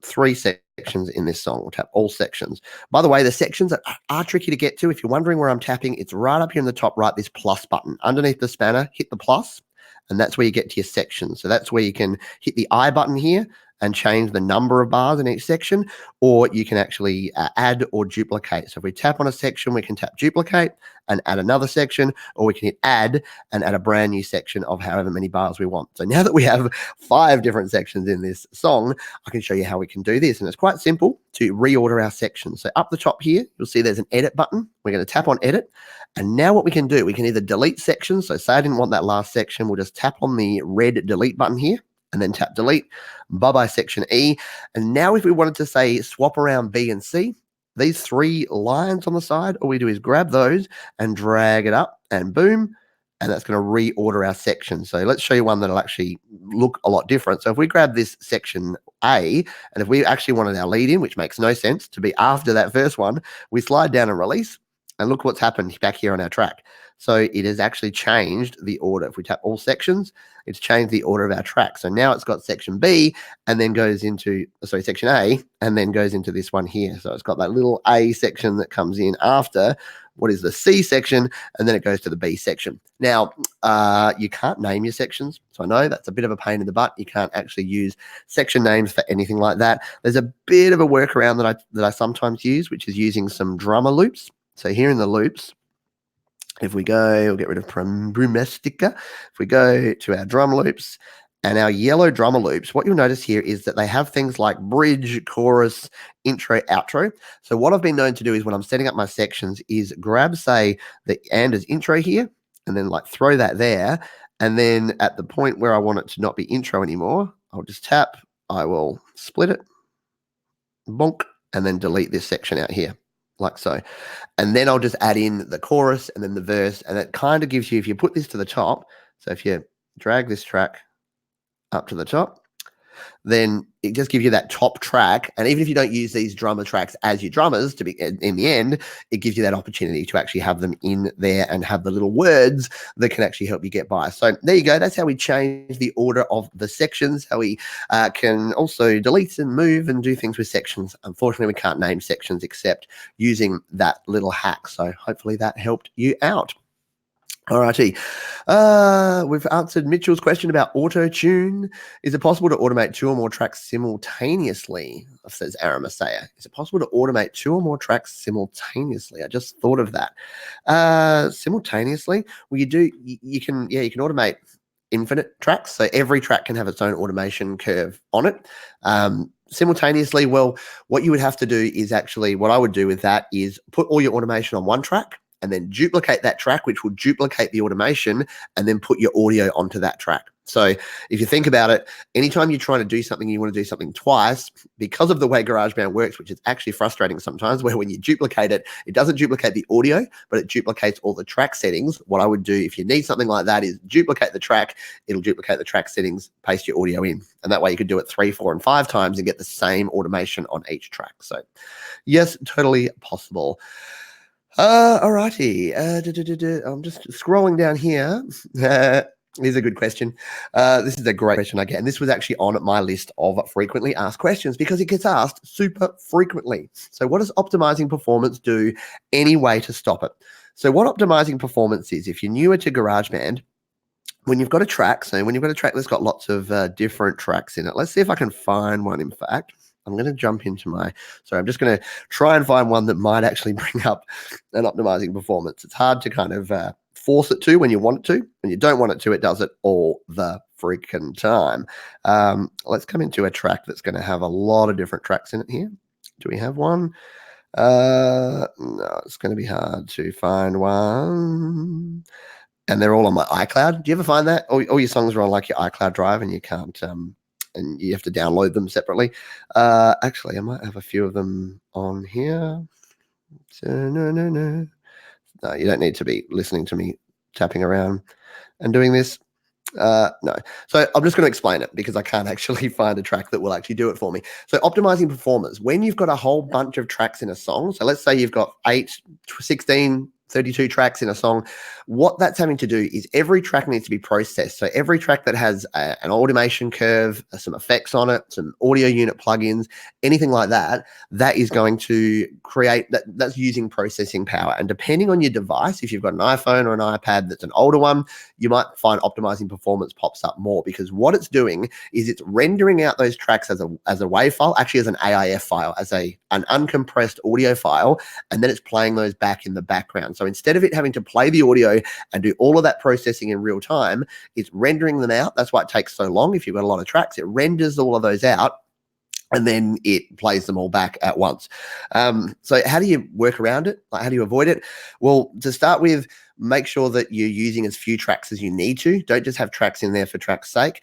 3 sections in this song. We'll tap all sections. By the way, the sections are tricky to get to. If you're wondering where I'm tapping, it's right up here in the top right, this plus button. Underneath the spanner, hit the plus, and that's where you get to your sections. So that's where you can hit the I button here and change the number of bars in each section, or you can actually add or duplicate. So if we tap on a section, we can tap duplicate and add another section, or we can hit add and add a brand new section of however many bars we want. So now that we have 5 different sections in this song, I can show you how we can do this. And it's quite simple to reorder our sections. So up the top here, you'll see there's an edit button. We're going to tap on edit. And now what we can do, we can either delete sections. So say I didn't want that last section, we'll just tap on the red delete button here and then tap delete. Bye-bye section E. And now if we wanted to say swap around B and C, these 3 lines on the side, all we do is grab those and drag it up and boom, and that's going to reorder our section. So let's show you one that'll actually look a lot different. So if we grab this section A, and if we actually wanted our lead in, which makes no sense to be after that first one, we slide down and release, and look what's happened back here on our track. So it has actually changed the order. If we tap all sections, it's changed the order of our track. So now it's got section B and then goes into, sorry, section A and then goes into this one here. So it's got that little A section that comes in after what is the C section, and then it goes to the B section. Now, you can't name your sections. So I know that's a bit of a pain in the butt. You can't actually use section names for anything like that. There's a bit of a workaround that I sometimes use, which is using some drummer loops. So here in the loops, if we go, we'll get rid of Brumestica. If we go to our drum loops and our yellow drummer loops, what you'll notice here is that they have things like bridge, chorus, intro, outro. So what I've been known to do is when I'm setting up my sections is grab, say, the Anders intro here, and then like throw that there. And then at the point where I want it to not be intro anymore, I'll just tap, I will split it, bonk, and then delete this section out here, like so. And then I'll just add in the chorus and then the verse. And it kind of gives you, if you put this to the top, so if you drag this track up to the top, then it just gives you that top track. And even if you don't use these drummer tracks as your drummers to be in the end, it gives you that opportunity to actually have them in there and have the little words that can actually help you get by. So there you go. That's how we change the order of the sections, how we can also delete and move and do things with sections. Unfortunately, we can't name sections except using that little hack. So hopefully that helped you out. All righty. We've answered Mitchell's question about auto-tune. Is it possible to automate 2 or more tracks simultaneously? Says Aramasaya. Is it possible to automate 2 or more tracks simultaneously? I just thought of that. Simultaneously? Well, you can automate infinite tracks. So every track can have its own automation curve on it. Simultaneously, well, what you would have to do is actually, what I would do with that is put all your automation on one track, and then duplicate that track, which will duplicate the automation, and then put your audio onto that track. So if you think about it, anytime you're trying to do something, you want to do something twice, because of the way GarageBand works, which is actually frustrating sometimes, where when you duplicate it, it doesn't duplicate the audio, but it duplicates all the track settings. What I would do if you need something like that is duplicate the track, it'll duplicate the track settings, paste your audio in. And that way you could do it 3, 4, and 5 times and get the same automation on each track. So yes, totally possible. Alrighty. I'm just scrolling down here. Here's a good question. This is a great question I get, and this was actually on my list of frequently asked questions because it gets asked super frequently. So what does optimizing performance do? Any way to stop it? So what optimizing performance is, if you're newer to GarageBand, when you've got a track, so when you've got a track that's got lots of different tracks in it, let's see if I can find one, in fact. I'm going to jump into I'm just going to try and find one that might actually bring up an optimizing performance. It's hard to kind of force it to when you want it to. When you don't want it to, it does it all the freaking time. Let's come into a track that's going to have a lot of different tracks in it here. Do we have one? No, it's going to be hard to find one. And they're all on my iCloud. Do you ever find that? All your songs are on like your iCloud drive and you can't and you have to download them separately. Actually, I might have a few of them on here. So, no, you don't need to be listening to me tapping around and doing this. No. So I'm just going to explain it because I can't actually find a track that will actually do it for me. So optimizing performance, when you've got a whole bunch of tracks in a song, so let's say you've got 8, 16, 32 tracks in a song, what that's having to do is every track needs to be processed. So every track that has an automation curve, some effects on it, some audio unit plugins, anything like that, that is going to create that. That's using processing power. And depending on your device, if you've got an iPhone or an iPad that's an older one, you might find optimizing performance pops up more, because what it's doing is it's rendering out those tracks as a WAV file, actually as an AIF file, as an uncompressed audio file, and then it's playing those back in the background. So instead of it having to play the audio and do all of that processing in real time, it's rendering them out. That's why it takes so long. If you've got a lot of tracks, it renders all of those out, and then it plays them all back at once. So how do you work around it? Like, how do you avoid it? Well, to start with, make sure that you're using as few tracks as you need to. Don't just have tracks in there for track's sake.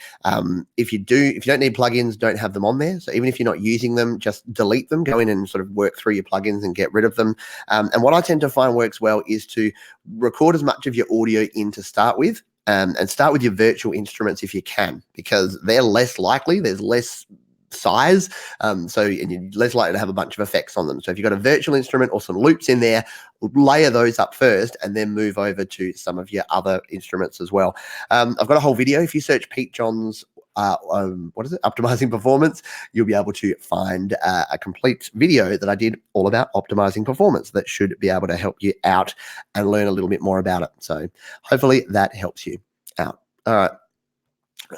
If you don't need plugins, don't have them on there. So even if you're not using them, just delete them. Go in and sort of work through your plugins and get rid of them. And what I tend to find works well is to record as much of your audio in to start with. And start with your virtual instruments if you can, because they're less likely. There's less size, and you're less likely to have a bunch of effects on them. So if you've got a virtual instrument or some loops in there, layer those up first and then move over to some of your other instruments as well. I've got a whole video. If you search Pete John's optimizing performance, you'll be able to find a complete video that I did all about optimizing performance that should be able to help you out and learn a little bit more about it. So hopefully that helps you out. All right,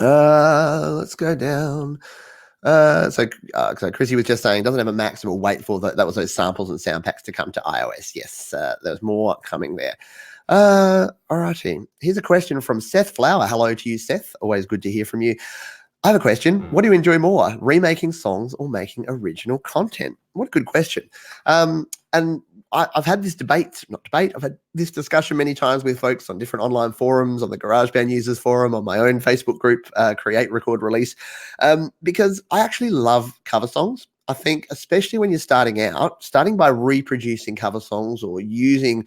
let's go down. So Chrissy was just saying, doesn't have a max, we'll wait for that was those samples and sound packs to come to iOS. Yes, there's more coming there. All righty. Here's a question from Seth Flower. Hello to you, Seth. Always good to hear from you. I have a question. What do you enjoy more, remaking songs or making original content? What a good question. And I've had this I've had this discussion many times with folks on different online forums, on the GarageBand users forum, on my own Facebook group, Create, Record, Release, because I actually love cover songs. I think especially when you're starting by reproducing cover songs or using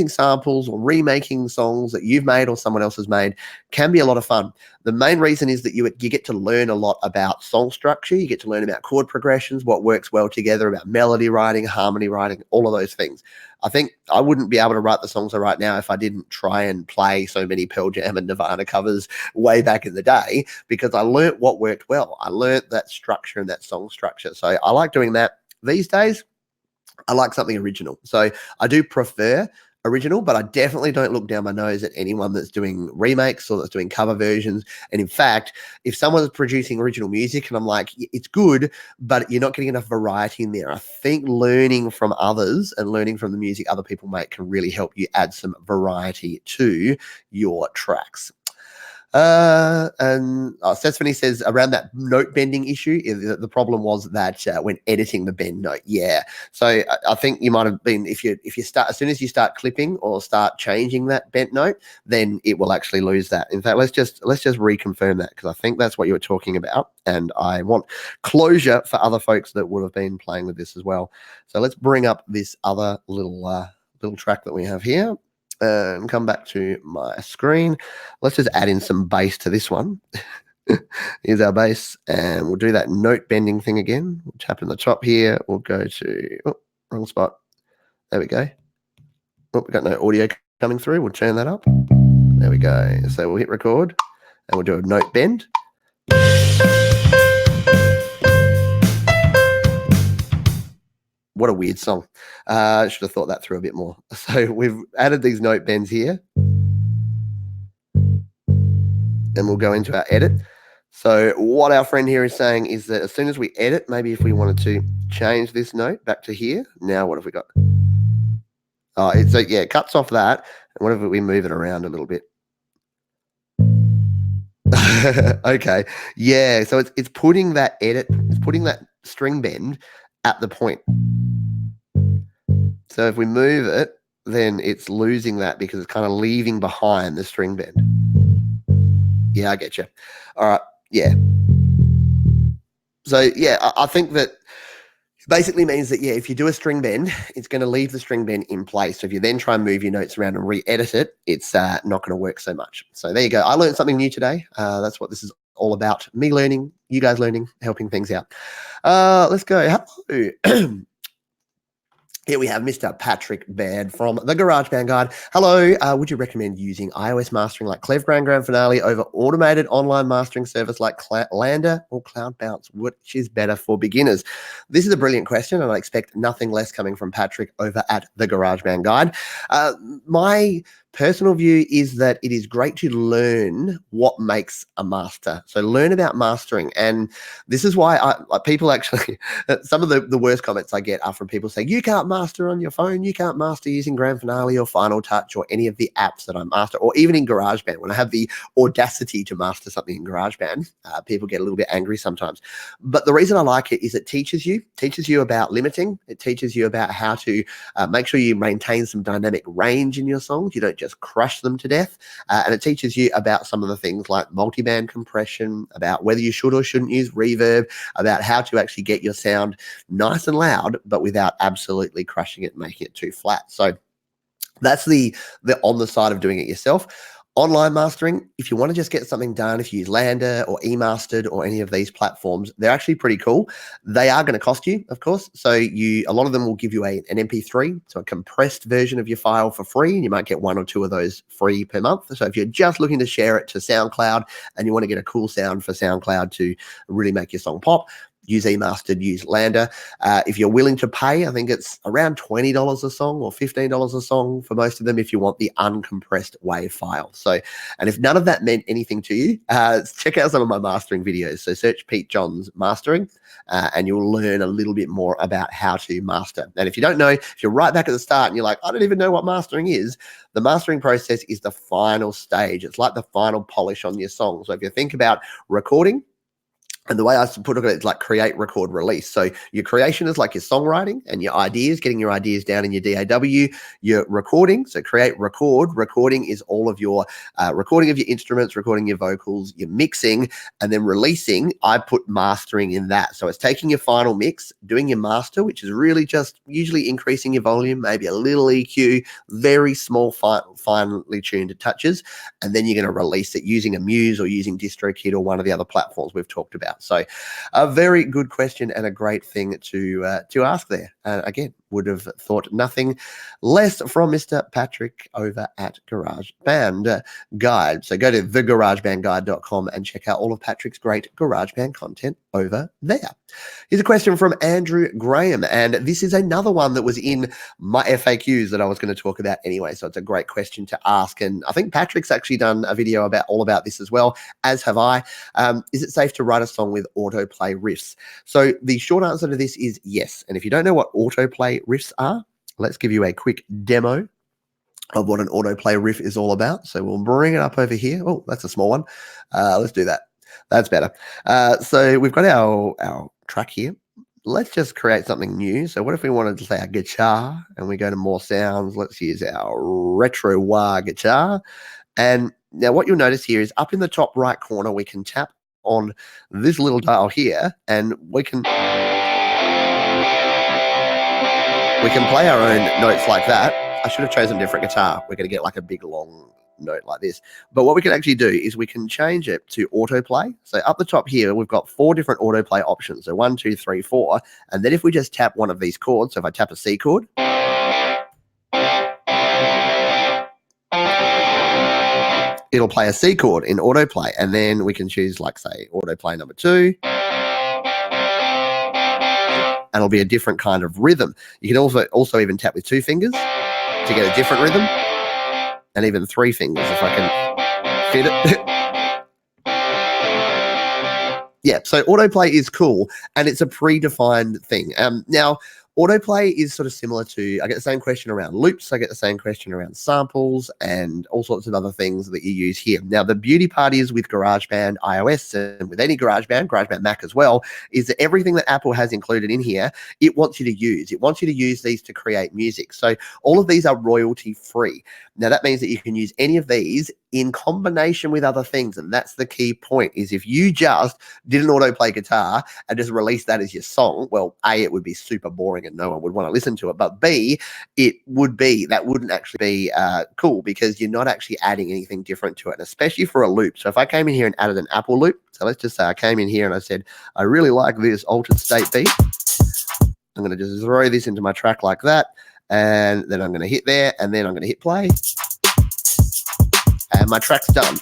samples or remaking songs that you've made or someone else has made can be a lot of fun. The main reason is that you get to learn a lot about song structure. You get to learn about chord progressions, what works well together, about melody writing, harmony writing, all of those things. I think I wouldn't be able to write the songs I write now if I didn't try and play so many Pearl Jam and Nirvana covers way back in the day, because I learnt what worked well. I learnt that structure and that song structure. So I like doing that. These days, I like something original. So I do prefer original, but I definitely don't look down my nose at anyone that's doing remakes or that's doing cover versions. And in fact, if someone's producing original music and I'm like, it's good, but you're not getting enough variety in there, I think learning from others and learning from the music other people make can really help you add some variety to your tracks. And Stephanie says around that note bending issue, the problem was that when editing the bend note, So I think you might have been, if you start, as soon as you start clipping or start changing that bent note, then it will actually lose that. In fact, let's just reconfirm that, because I think that's what you were talking about, and I want closure for other folks that would have been playing with this as well. So let's bring up this other little track that we have here. And come back to my screen. Let's just add in some bass to this one. Here's our bass, and we'll do that note bending thing again. We'll tap in the top here. We'll go to, wrong spot. There we go. We've got no audio coming through. We'll turn that up. There we go. So we'll hit record, and we'll do a note bend. What a weird song. I should have thought that through a bit more. So we've added these note bends here. And we'll go into our edit. So what our friend here is saying is that as soon as we edit, maybe if we wanted to change this note back to here, now what have we got? Oh, it cuts off that. And what if we move it around a little bit? Okay. Yeah. So it's putting that string bend at the point. So if we move it, then it's losing that because it's kind of leaving behind the string bend. Yeah, I get you. All right. Yeah. So, yeah, I think that Basically means that, yeah, if you do a string bend, it's going to leave the string bend in place. So if you then try and move your notes around and re-edit it, it's not going to work so much. So there you go. I learned something new today. That's what this is all about. Me learning, you guys learning, helping things out. Let's go. Hello. Here we have Mr. Patrick Baird from the GarageBand Guide. Hello, would you recommend using iOS mastering like Cleveland Grand Finale over automated online mastering service like Lander or Cloud Bounce? Which is better for beginners? This is a brilliant question, and I expect nothing less coming from Patrick over at the GarageBand Guide. My personal view is that it is great to learn what makes a master. So learn about mastering. And this is why people actually, some of the worst comments I get are from people saying, you can't master on your phone. You can't master using Grand Finale or Final Touch or any of the apps that I master, or even in GarageBand. When I have the audacity to master something in GarageBand, people get a little bit angry sometimes. But the reason I like it is it teaches you about limiting. It teaches you about how to make sure you maintain some dynamic range in your songs. You don't just crush them to death. And it teaches you about some of the things like multiband compression, about whether you should or shouldn't use reverb, about how to actually get your sound nice and loud, but without absolutely crushing it, making it too flat. So that's the on the side of doing it yourself. Online mastering, if you want to just get something done, if you use Lander or eMastered or any of these platforms, they're actually pretty cool. They are going to cost you, of course. So a lot of them will give you an MP3, so a compressed version of your file for free, and you might get one or two of those free per month. So if you're just looking to share it to SoundCloud and you want to get a cool sound for SoundCloud to really make your song pop, use eMastered, use Lander. If you're willing to pay, I think it's around $20 a song or $15 a song for most of them if you want the uncompressed WAV file. So, and if none of that meant anything to you, check out some of my mastering videos. So search Pete Johns Mastering and you'll learn a little bit more about how to master. And if you don't know, if you're right back at the start and you're like, I don't even know what mastering is, the mastering process is the final stage. It's like the final polish on your song. So if you think about recording, and the way I put it, it's like create, record, release. So your creation is like your songwriting and your ideas, getting your ideas down in your DAW, your recording. So create, record. Recording is all of your recording of your instruments, recording your vocals, your mixing, and then releasing. I put mastering in that. So it's taking your final mix, doing your master, which is really just usually increasing your volume, maybe a little EQ, very small, finely tuned touches. And then you're going to release it using a Muse or using DistroKid or one of the other platforms we've talked about. So a very good question and a great thing to ask there. Again, would have thought nothing less from Mr. Patrick over at GarageBand Guide. So go to thegaragebandguide.com and check out all of Patrick's great GarageBand content over there. Here's a question from Andrew Graham, and this is another one that was in my FAQs that I was going to talk about anyway, so it's a great question to ask, and I think Patrick's actually done a video all about this as well, as have I. Is it safe to write a song with autoplay riffs? So the short answer to this is yes, and if you don't know what autoplay riffs are, let's give you a quick demo of what an autoplay riff is all about. So we'll bring it up over here. Oh, that's a small one. Let's do that. That's better. So we've got our track here. Let's just create something new. So what if we wanted to say a guitar and we go to more sounds? Let's use our retro wah guitar. And now what you'll notice here is up in the top right corner, we can tap on this little dial here and we can play our own notes like that. I should have chosen a different guitar. We're going to get like a big long note like this. But what we can actually do is we can change it to autoplay. So up the top here, we've got 4 different autoplay options. So 1, 2, 3, 4. And then if we just tap one of these chords, so if I tap a C chord, it'll play a C chord in autoplay. And then we can choose like say autoplay number 2. And it'll be a different kind of rhythm. You can also even tap with 2 fingers to get a different rhythm, and even 3 fingers if I can fit it. Yeah, so autoplay is cool, and it's a predefined thing. Now, Autoplay is sort of similar to, I get the same question around loops, I get the same question around samples and all sorts of other things that you use here. Now, the beauty part is with GarageBand iOS and with any GarageBand Mac as well, is that everything that Apple has included in here, it wants you to use. It wants you to use these to create music. So all of these are royalty free. Now, that means that you can use any of these in combination with other things. And that's the key point, is if you just did an autoplay guitar and just released that as your song, well, A, it would be super boring and no one would want to listen to it. But B, that wouldn't actually be cool, because you're not actually adding anything different to it, and especially for a loop. So if I came in here and added an Apple loop, so let's just say I came in here and I said, I really like this altered state beat. I'm going to just throw this into my track like that. And then I'm going to hit there, and then I'm going to hit play. And my track's done.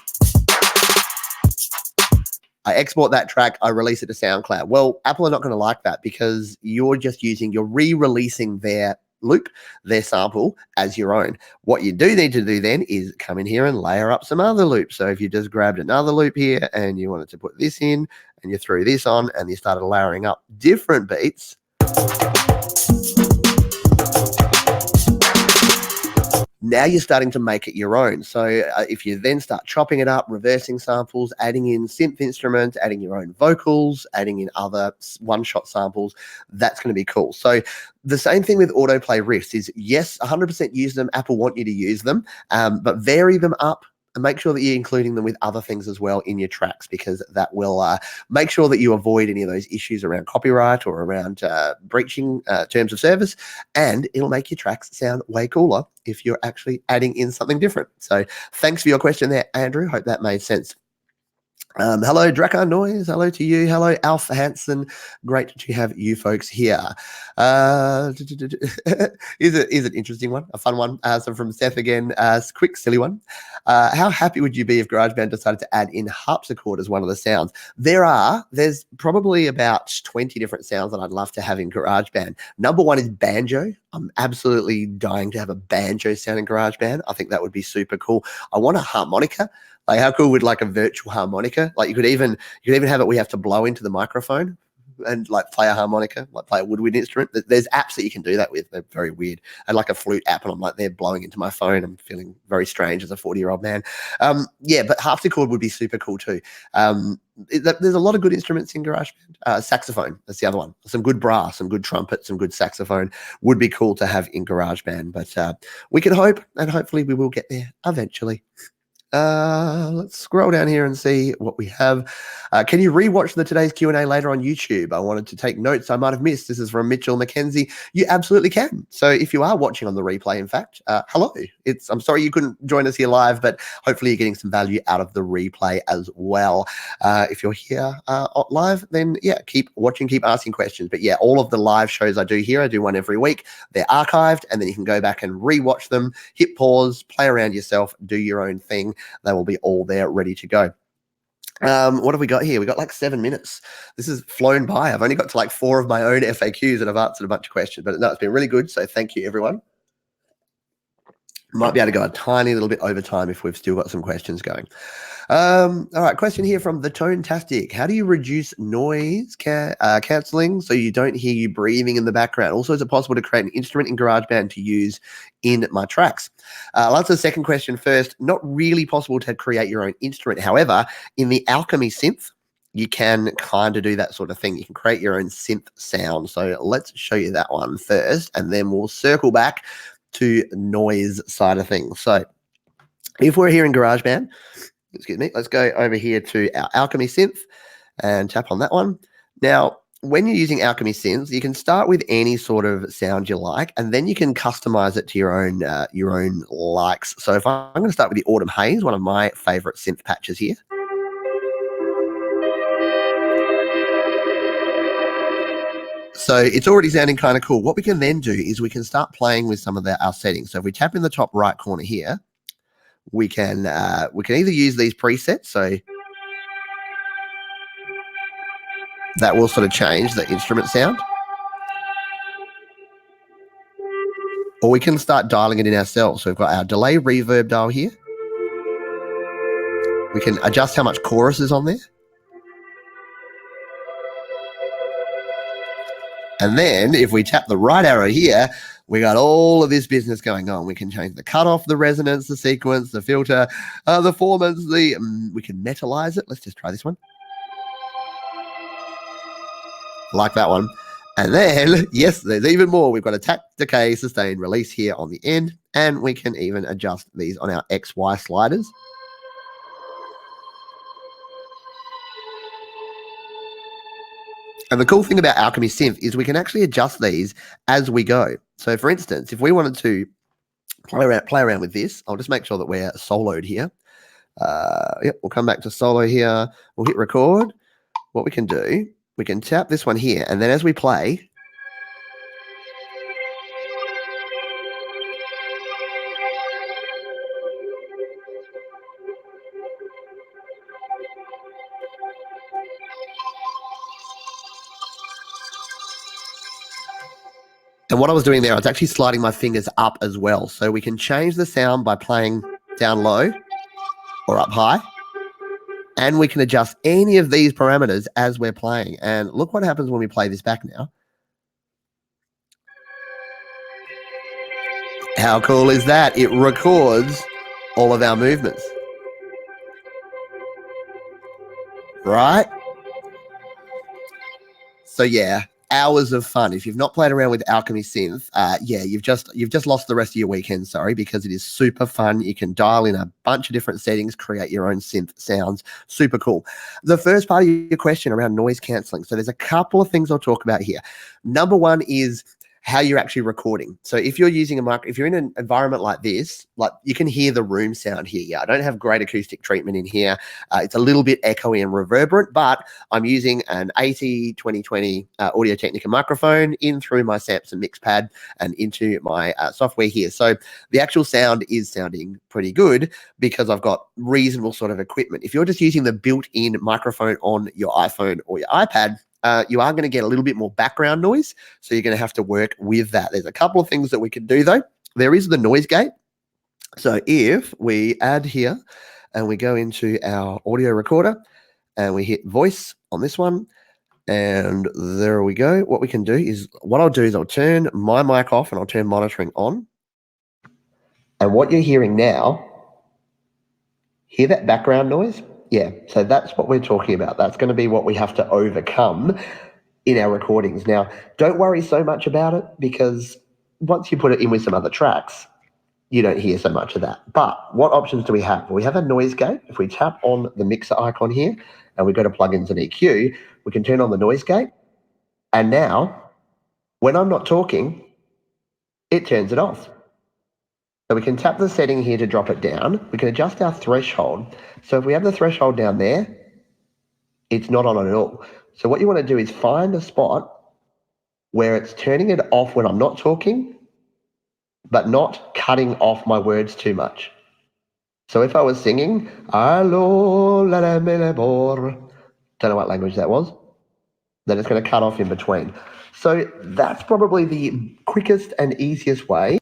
I export that track, I release it to SoundCloud. Well, Apple are not going to like that, because you're re-releasing their loop, their sample, as your own. What you do need to do then is come in here and layer up some other loops. So if you just grabbed another loop here and you wanted to put this in and you threw this on and you started layering up different beats, now you're starting to make it your own. So if you then start chopping it up, reversing samples, adding in synth instruments, adding your own vocals, adding in other one-shot samples, that's going to be cool. So the same thing with autoplay riffs is, yes, 100% use them. Apple want you to use them, but vary them up and make sure that you're including them with other things as well in your tracks, because that will make sure that you avoid any of those issues around copyright or around breaching terms of service, and it'll make your tracks sound way cooler if you're actually adding in something different. So thanks for your question there, Andrew. Hope that made sense. Hello, Drakkar Noise. Hello to you. Hello, Alf Hansen. Great to have you folks here. Is an interesting one, a fun one. So from Seth again, quick, silly one. How happy would you be if GarageBand decided to add in harpsichord as one of the sounds? There's probably about 20 different sounds that I'd love to have in GarageBand. Number one is banjo. I'm absolutely dying to have a banjo sound in GarageBand. I think that would be super cool. I want a harmonica. Like, how cool would like a virtual harmonica? Like you could even have it, we have to blow into the microphone and like play a harmonica, like play a woodwind instrument. There's apps that you can do that with. They're very weird. And like a flute app, and I'm like, they're blowing into my phone. I'm feeling very strange as a 40-year-old man. Yeah, but harpsichord would be super cool too. There's a lot of good instruments in GarageBand. Saxophone, that's the other one. Some good brass, some good trumpet, some good saxophone would be cool to have in GarageBand. But we can hope, and hopefully we will get there eventually. Let's scroll down here and see what we have. Can you rewatch today's Q&A later on YouTube? I wanted to take notes I might have missed. This is from Mitchell McKenzie. You absolutely can. So if you are watching on the replay, in fact, hello. I'm sorry you couldn't join us here live, but hopefully you're getting some value out of the replay as well. If you're here live, then yeah, keep watching, keep asking questions. But yeah, all of the live shows I do here, I do one every week. They're archived, and then you can go back and rewatch them, hit pause, play around yourself, do your own thing. They will be all there ready to go. What have we got here? We got like 7 minutes. This has flown by. I've only got to like 4 of my own FAQs, and I've answered a bunch of questions, but no, it's been really good. So thank you, everyone. Might be able to go a tiny little bit over time if we've still got some questions going. All right, question here from the Tone-tastic. How do you reduce noise cancelling so you don't hear you breathing in the background? Also, is it possible to create an instrument in GarageBand to use in my tracks? I'll answer the second question first. Not really possible to create your own instrument. However, in the Alchemy synth, you can kind of do that sort of thing. You can create your own synth sound. So let's show you that one first, and then we'll circle back to noise side of things. So if we're here in GarageBand, excuse me, let's go over here to our Alchemy synth and tap on that one. Now, when you're using Alchemy synths, you can start with any sort of sound you like, and then you can customize it to your own likes. So if I'm going to start with the Autumn Haze, one of my favorite synth patches here. So it's already sounding kind of cool. What we can then do is we can start playing with some of our settings. So if we tap in the top right corner here, we can either use these presets. So that will sort of change the instrument sound, or we can start dialing it in ourselves. So we've got our delay reverb dial here. We can adjust how much chorus is on there. And then if we tap the right arrow here, we got all of this business going on. We can change the cutoff, the resonance, the sequence, the filter, the formants, we can metalize it. Let's just try this one. Like that one. And then, yes, there's even more. We've got attack, decay, sustain, release here on the end. And we can even adjust these on our XY sliders. And the cool thing about Alchemy Synth is we can actually adjust these as we go. So for instance, if we wanted to play around with this, I'll just make sure that we're soloed here. Yep, we'll come back to solo here. We'll hit record. What we can do, we can tap this one here. And then as we play, and what I was doing there, I was actually sliding my fingers up as well. So we can change the sound by playing down low or up high. And we can adjust any of these parameters as we're playing. And look what happens when we play this back now. How cool is that? It records all of our movements. Right? So yeah, hours of fun. If you've not played around with Alchemy Synth, yeah, you've just lost the rest of your weekend, sorry, because it is super fun. You can dial in a bunch of different settings, create your own synth sounds. Super cool. The first part of your question around noise cancelling. So there's a couple of things I'll talk about here. Number one is how you're actually recording. So if you're using if you're in an environment like this, like you can hear the room sound here. Yeah, I don't have great acoustic treatment in here. It's a little bit echoey and reverberant, but I'm using an 80-2020 Audio-Technica microphone in through my Samson mix pad and into my software here. So the actual sound is sounding pretty good because I've got reasonable sort of equipment. If you're just using the built-in microphone on your iPhone or your iPad, you are going to get a little bit more background noise. So you're going to have to work with that. There's a couple of things that we can do though. There is the noise gate. So if we add here and we go into our audio recorder and we hit voice on this one, and there we go. What we can do is, what I'll do is I'll turn my mic off and I'll turn monitoring on. And what you're hearing now, hear that background noise? Yeah, so that's what we're talking about. That's going to be what we have to overcome in our recordings. Now, don't worry so much about it because once you put it in with some other tracks, you don't hear so much of that. But what options do we have? We have a noise gate. If we tap on the mixer icon here and we go to plugins and EQ, we can turn on the noise gate. And now, when I'm not talking, it turns it off. So we can tap the setting here to drop it down. We can adjust our threshold. So if we have the threshold down there, it's not on at all. So what you want to do is find a spot where it's turning it off when I'm not talking, but not cutting off my words too much. So if I was singing, Allo, la, la, me, la, bor, don't know what language that was, then it's going to cut off in between. So that's probably the quickest and easiest way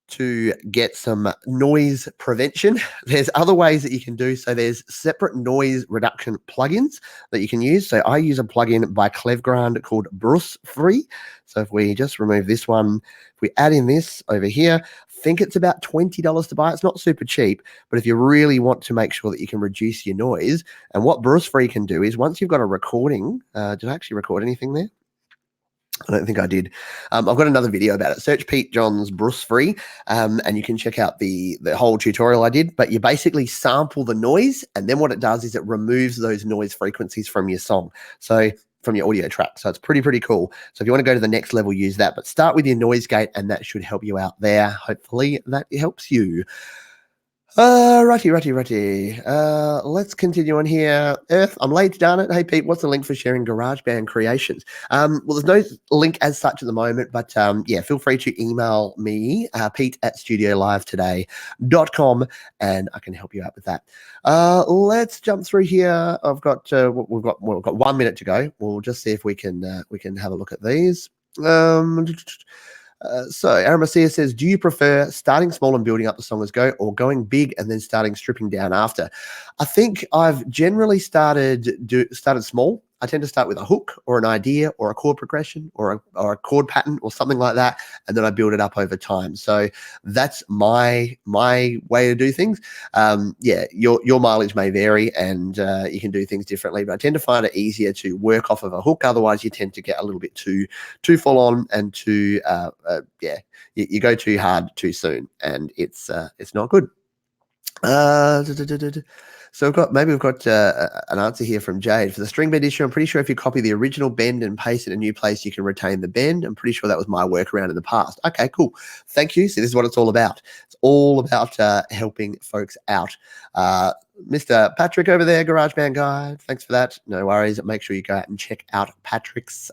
to get some noise prevention. There's other ways that you can do. So there's separate noise reduction plugins that you can use. So I use a plugin by Clevegrand called Bruce Free. So if we just remove this one, if we add in this over here, I think it's about $20 to buy. It's not super cheap, but if you really want to make sure that you can reduce your noise, and what Bruce Free can do is once you've got a recording, did I actually record anything there? I don't think I did. I've got another video about it. Search Pete Johns Bruce Free, and you can check out the whole tutorial I did. But you basically sample the noise, and then what it does is it removes those noise frequencies from your song, so from your audio track. So it's pretty cool. So if you want to go to the next level, use that. But start with your noise gate, and that should help you out there. Hopefully that helps you. Righty. Let's continue on here. Earth, I'm late, darn it. Hey, Pete, what's the link for sharing GarageBand creations? Well, there's no link as such at the moment, but yeah, feel free to email me, pete@studiolivetoday.com, and I can help you out with that. Let's jump through here. We've got 1 minute to go. We'll just see if we can have a look at these. So Aramasia says, do you prefer starting small and building up the song as go, or going big and then stripping down after? I think I've generally started small I tend to start with a hook or an idea or a chord progression or a chord pattern or something like that, and then I build it up over time. So that's my way to do things. Yeah, your mileage may vary, and you can do things differently, but I tend to find it easier to work off of a hook. Otherwise, you tend to get a little bit too full on and too yeah, you go too hard too soon, and it's not good. So we've got an answer here from Jade. For the string bend issue, I'm pretty sure if you copy the original bend and paste it in a new place, you can retain the bend. I'm pretty sure that was my workaround in the past. Okay, cool. Thank you. See, this is what it's all about. It's all about helping folks out. Mr. Patrick over there, GarageBand guy, thanks for that. No worries. Make sure you go out and check out Patrick's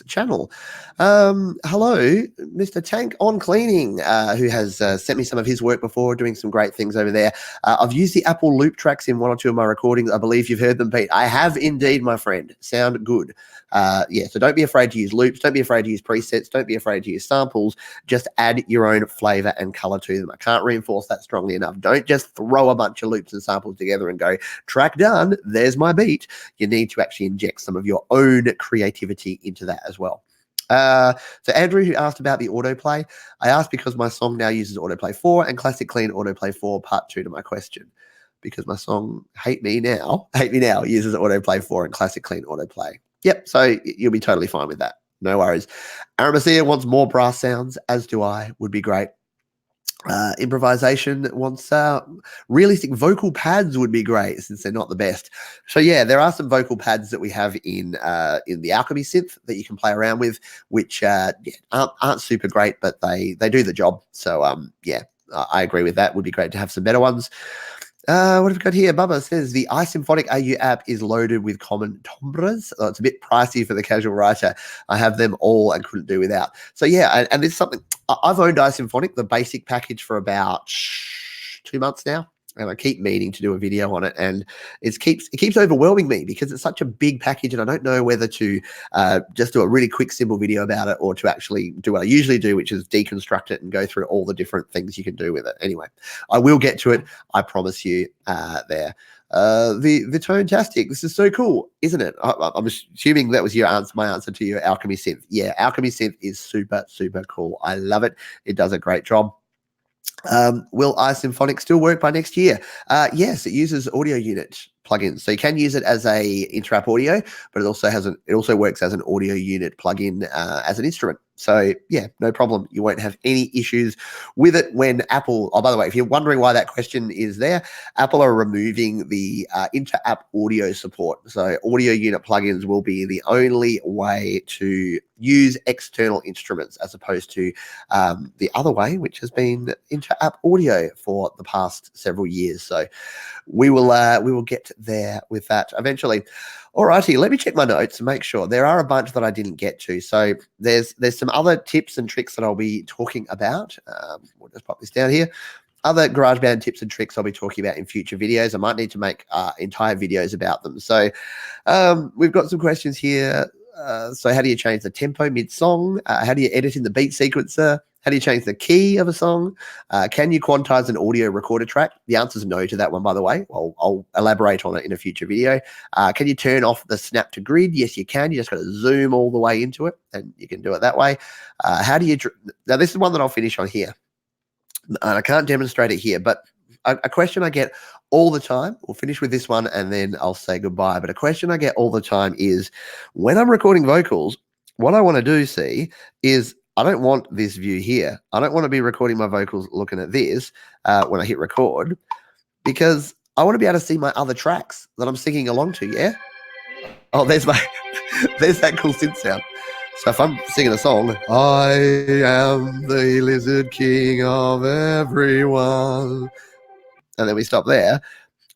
channel. Hello, Mr. Tank on Cleaning, who has sent me some of his work before, doing some great things over there. I've used the Apple loop tracks in one or two of my recordings. I believe you've heard them, Pete. I have indeed, my friend. Sound good. Yeah, so don't be afraid to use loops. Don't be afraid to use presets. Don't be afraid to use samples. Just add your own flavor and color to them. I can't reinforce that strongly enough. Don't just throw a bunch of loops and samples together and go, track done, there's my beat. You need to actually inject some of your own creativity into that as well. So Andrew, who asked about the autoplay, I asked because my song now uses autoplay 4 and classic clean autoplay 4, part 2 to my question. Because my song Hate Me Now uses autoplay 4 and classic clean autoplay. Yep, so you'll be totally fine with that. No worries. Aramasia wants more brass sounds, as do I, would be great. Improvisation wants realistic vocal pads would be great, since they're not the best. So yeah, there are some vocal pads that we have in the Alchemy synth that you can play around with, which aren't super great, but they do the job. So yeah, I agree with that. Would be great to have some better ones. What have we got here? Bubba says the iSymphonic AU app is loaded with common timbres. It's a bit pricey for the casual writer. I have them all and couldn't do without. So yeah, and it's something I've owned iSymphonic, the basic package, for about 2 months now. And I keep meaning to do a video on it, and it keeps overwhelming me because it's such a big package, and I don't know whether to just do a really quick, simple video about it, or to actually do what I usually do, which is deconstruct it and go through all the different things you can do with it. Anyway, I will get to it, I promise you. There, the Tone-tastic. This is so cool, isn't it? I'm assuming that was my answer to your Alchemy synth. Yeah, Alchemy synth is super, super cool. I love it. It does a great job. Will iSymphonic still work by next year? Yes, it uses audio unit plugins, so you can use it as a inter-app audio, but it also works as an audio unit plugin as an instrument. So yeah, no problem. You won't have any issues with it when Apple. Oh, by the way, if you're wondering why that question is there, Apple are removing the inter-app audio support. So audio unit plugins will be the only way to use external instruments, as opposed to the other way, which has been inter-app audio for the past several years. So we will get there with that eventually. Alrighty, let me check my notes and make sure. There are a bunch that I didn't get to. So there's some other tips and tricks that I'll be talking about. We'll just pop this down here. Other GarageBand tips and tricks I'll be talking about in future videos. I might need to make entire videos about them. So we've got some questions here. So how do you change the tempo mid-song? How do you edit in the beat sequencer? How do you change the key of a song? Can you quantize an audio recorder track? The answer is no to that one, by the way. I'll elaborate on it in a future video. Can you turn off the snap to grid? Yes, you can. You just got to zoom all the way into it, and you can do it that way. How do you... Now, this is one that I'll finish on here. And I can't demonstrate it here, but a question I get all the time, we'll finish with this one and then I'll say goodbye. But a question I get all the time is, when I'm recording vocals, what I want to do, is I don't want this view here. I don't want to be recording my vocals looking at this when I hit record, because I want to be able to see my other tracks that I'm singing along to, yeah? Oh, there's that cool synth sound. So if I'm singing a song, I am the lizard king of everyone, and then we stop there,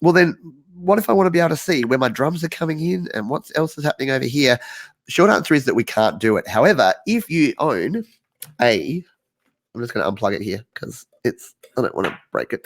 well then, what if I want to be able to see where my drums are coming in and what else is happening over here? Short answer is that we can't do it. However, if you own I'm just going to unplug it here because I don't want to break it.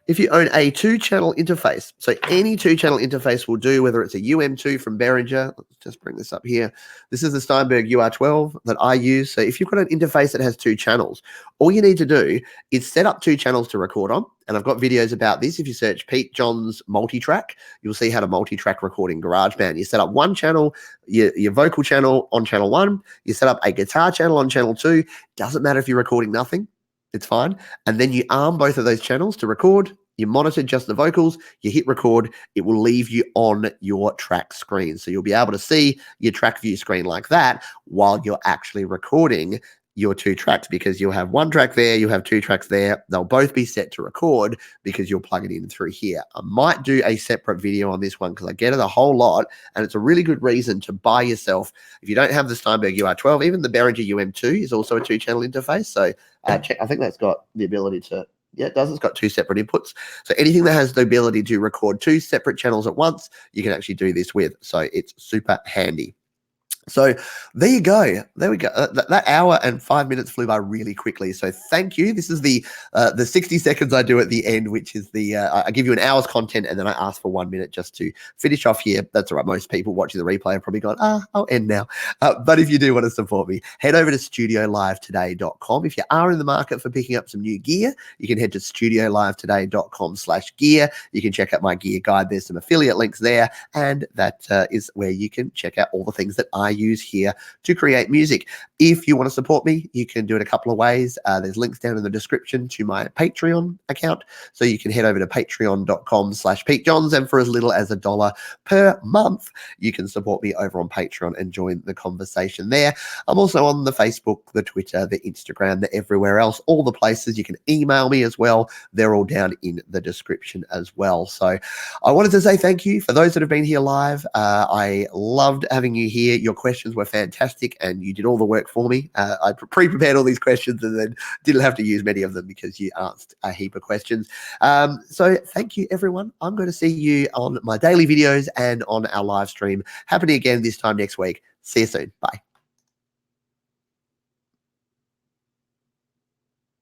If you own a 2-channel interface, so any 2-channel interface will do, whether it's a UM2 from Behringer, let's just bring this up here. This is the Steinberg UR12 that I use. So if you've got an interface that has 2 channels, all you need to do is set up 2 channels to record on. And I've got videos about this. If you search Pete Johns multi-track, you'll see how to multi-track record in GarageBand. You set up one channel, your vocal channel on channel 1, you set up a guitar channel on channel 2. Doesn't matter if you're recording nothing. It's fine. And then you arm both of those channels to record. You monitor just the vocals. You hit record. It will leave you on your track screen. So you'll be able to see your track view screen like that while you're actually recording your 2 tracks, because you'll have 1 track there, you have 2 tracks there. They'll both be set to record because you'll plug it in through here. I might do a separate video on this one because I get it a whole lot, and it's a really good reason to buy yourself. If you don't have the Steinberg UR12, even the Behringer UM2 is also a 2-channel interface. So check, I think that's got the ability to, yeah, it does. It's got 2 separate inputs. So anything that has the ability to record 2 separate channels at once, you can actually do this with. So it's super handy. So there you go. There we go. That hour and 5 minutes flew by really quickly. So thank you. This is the 60 seconds I do at the end, which is the I give you an hour's content and then I ask for 1 minute just to finish off here. That's all right. Most people watching the replay are probably going, I'll end now. But if you do want to support me, head over to studiolivetoday.com. If you are in the market for picking up some new gear, you can head to studiolivetoday.com/gear. You can check out my gear guide. There's some affiliate links there, and that is where you can check out all the things that I use here to create music. If you want to support me, you can do it a couple of ways. There's links down in the description to my Patreon account. So you can head over to patreon.com/PeteJohns, and for as little as $1 per month, you can support me over on Patreon and join the conversation there. I'm also on the Facebook, the Twitter, the Instagram, the everywhere else, all the places. You can email me as well. They're all down in the description as well. So I wanted to say thank you for those that have been here live. I loved having you here. Your questions were fantastic and you did all the work for me. I pre-prepared all these questions and then didn't have to use many of them because you asked a heap of questions. So thank you, everyone. I'm going to see you on my daily videos and on our live stream happening again this time next week. See you soon. Bye.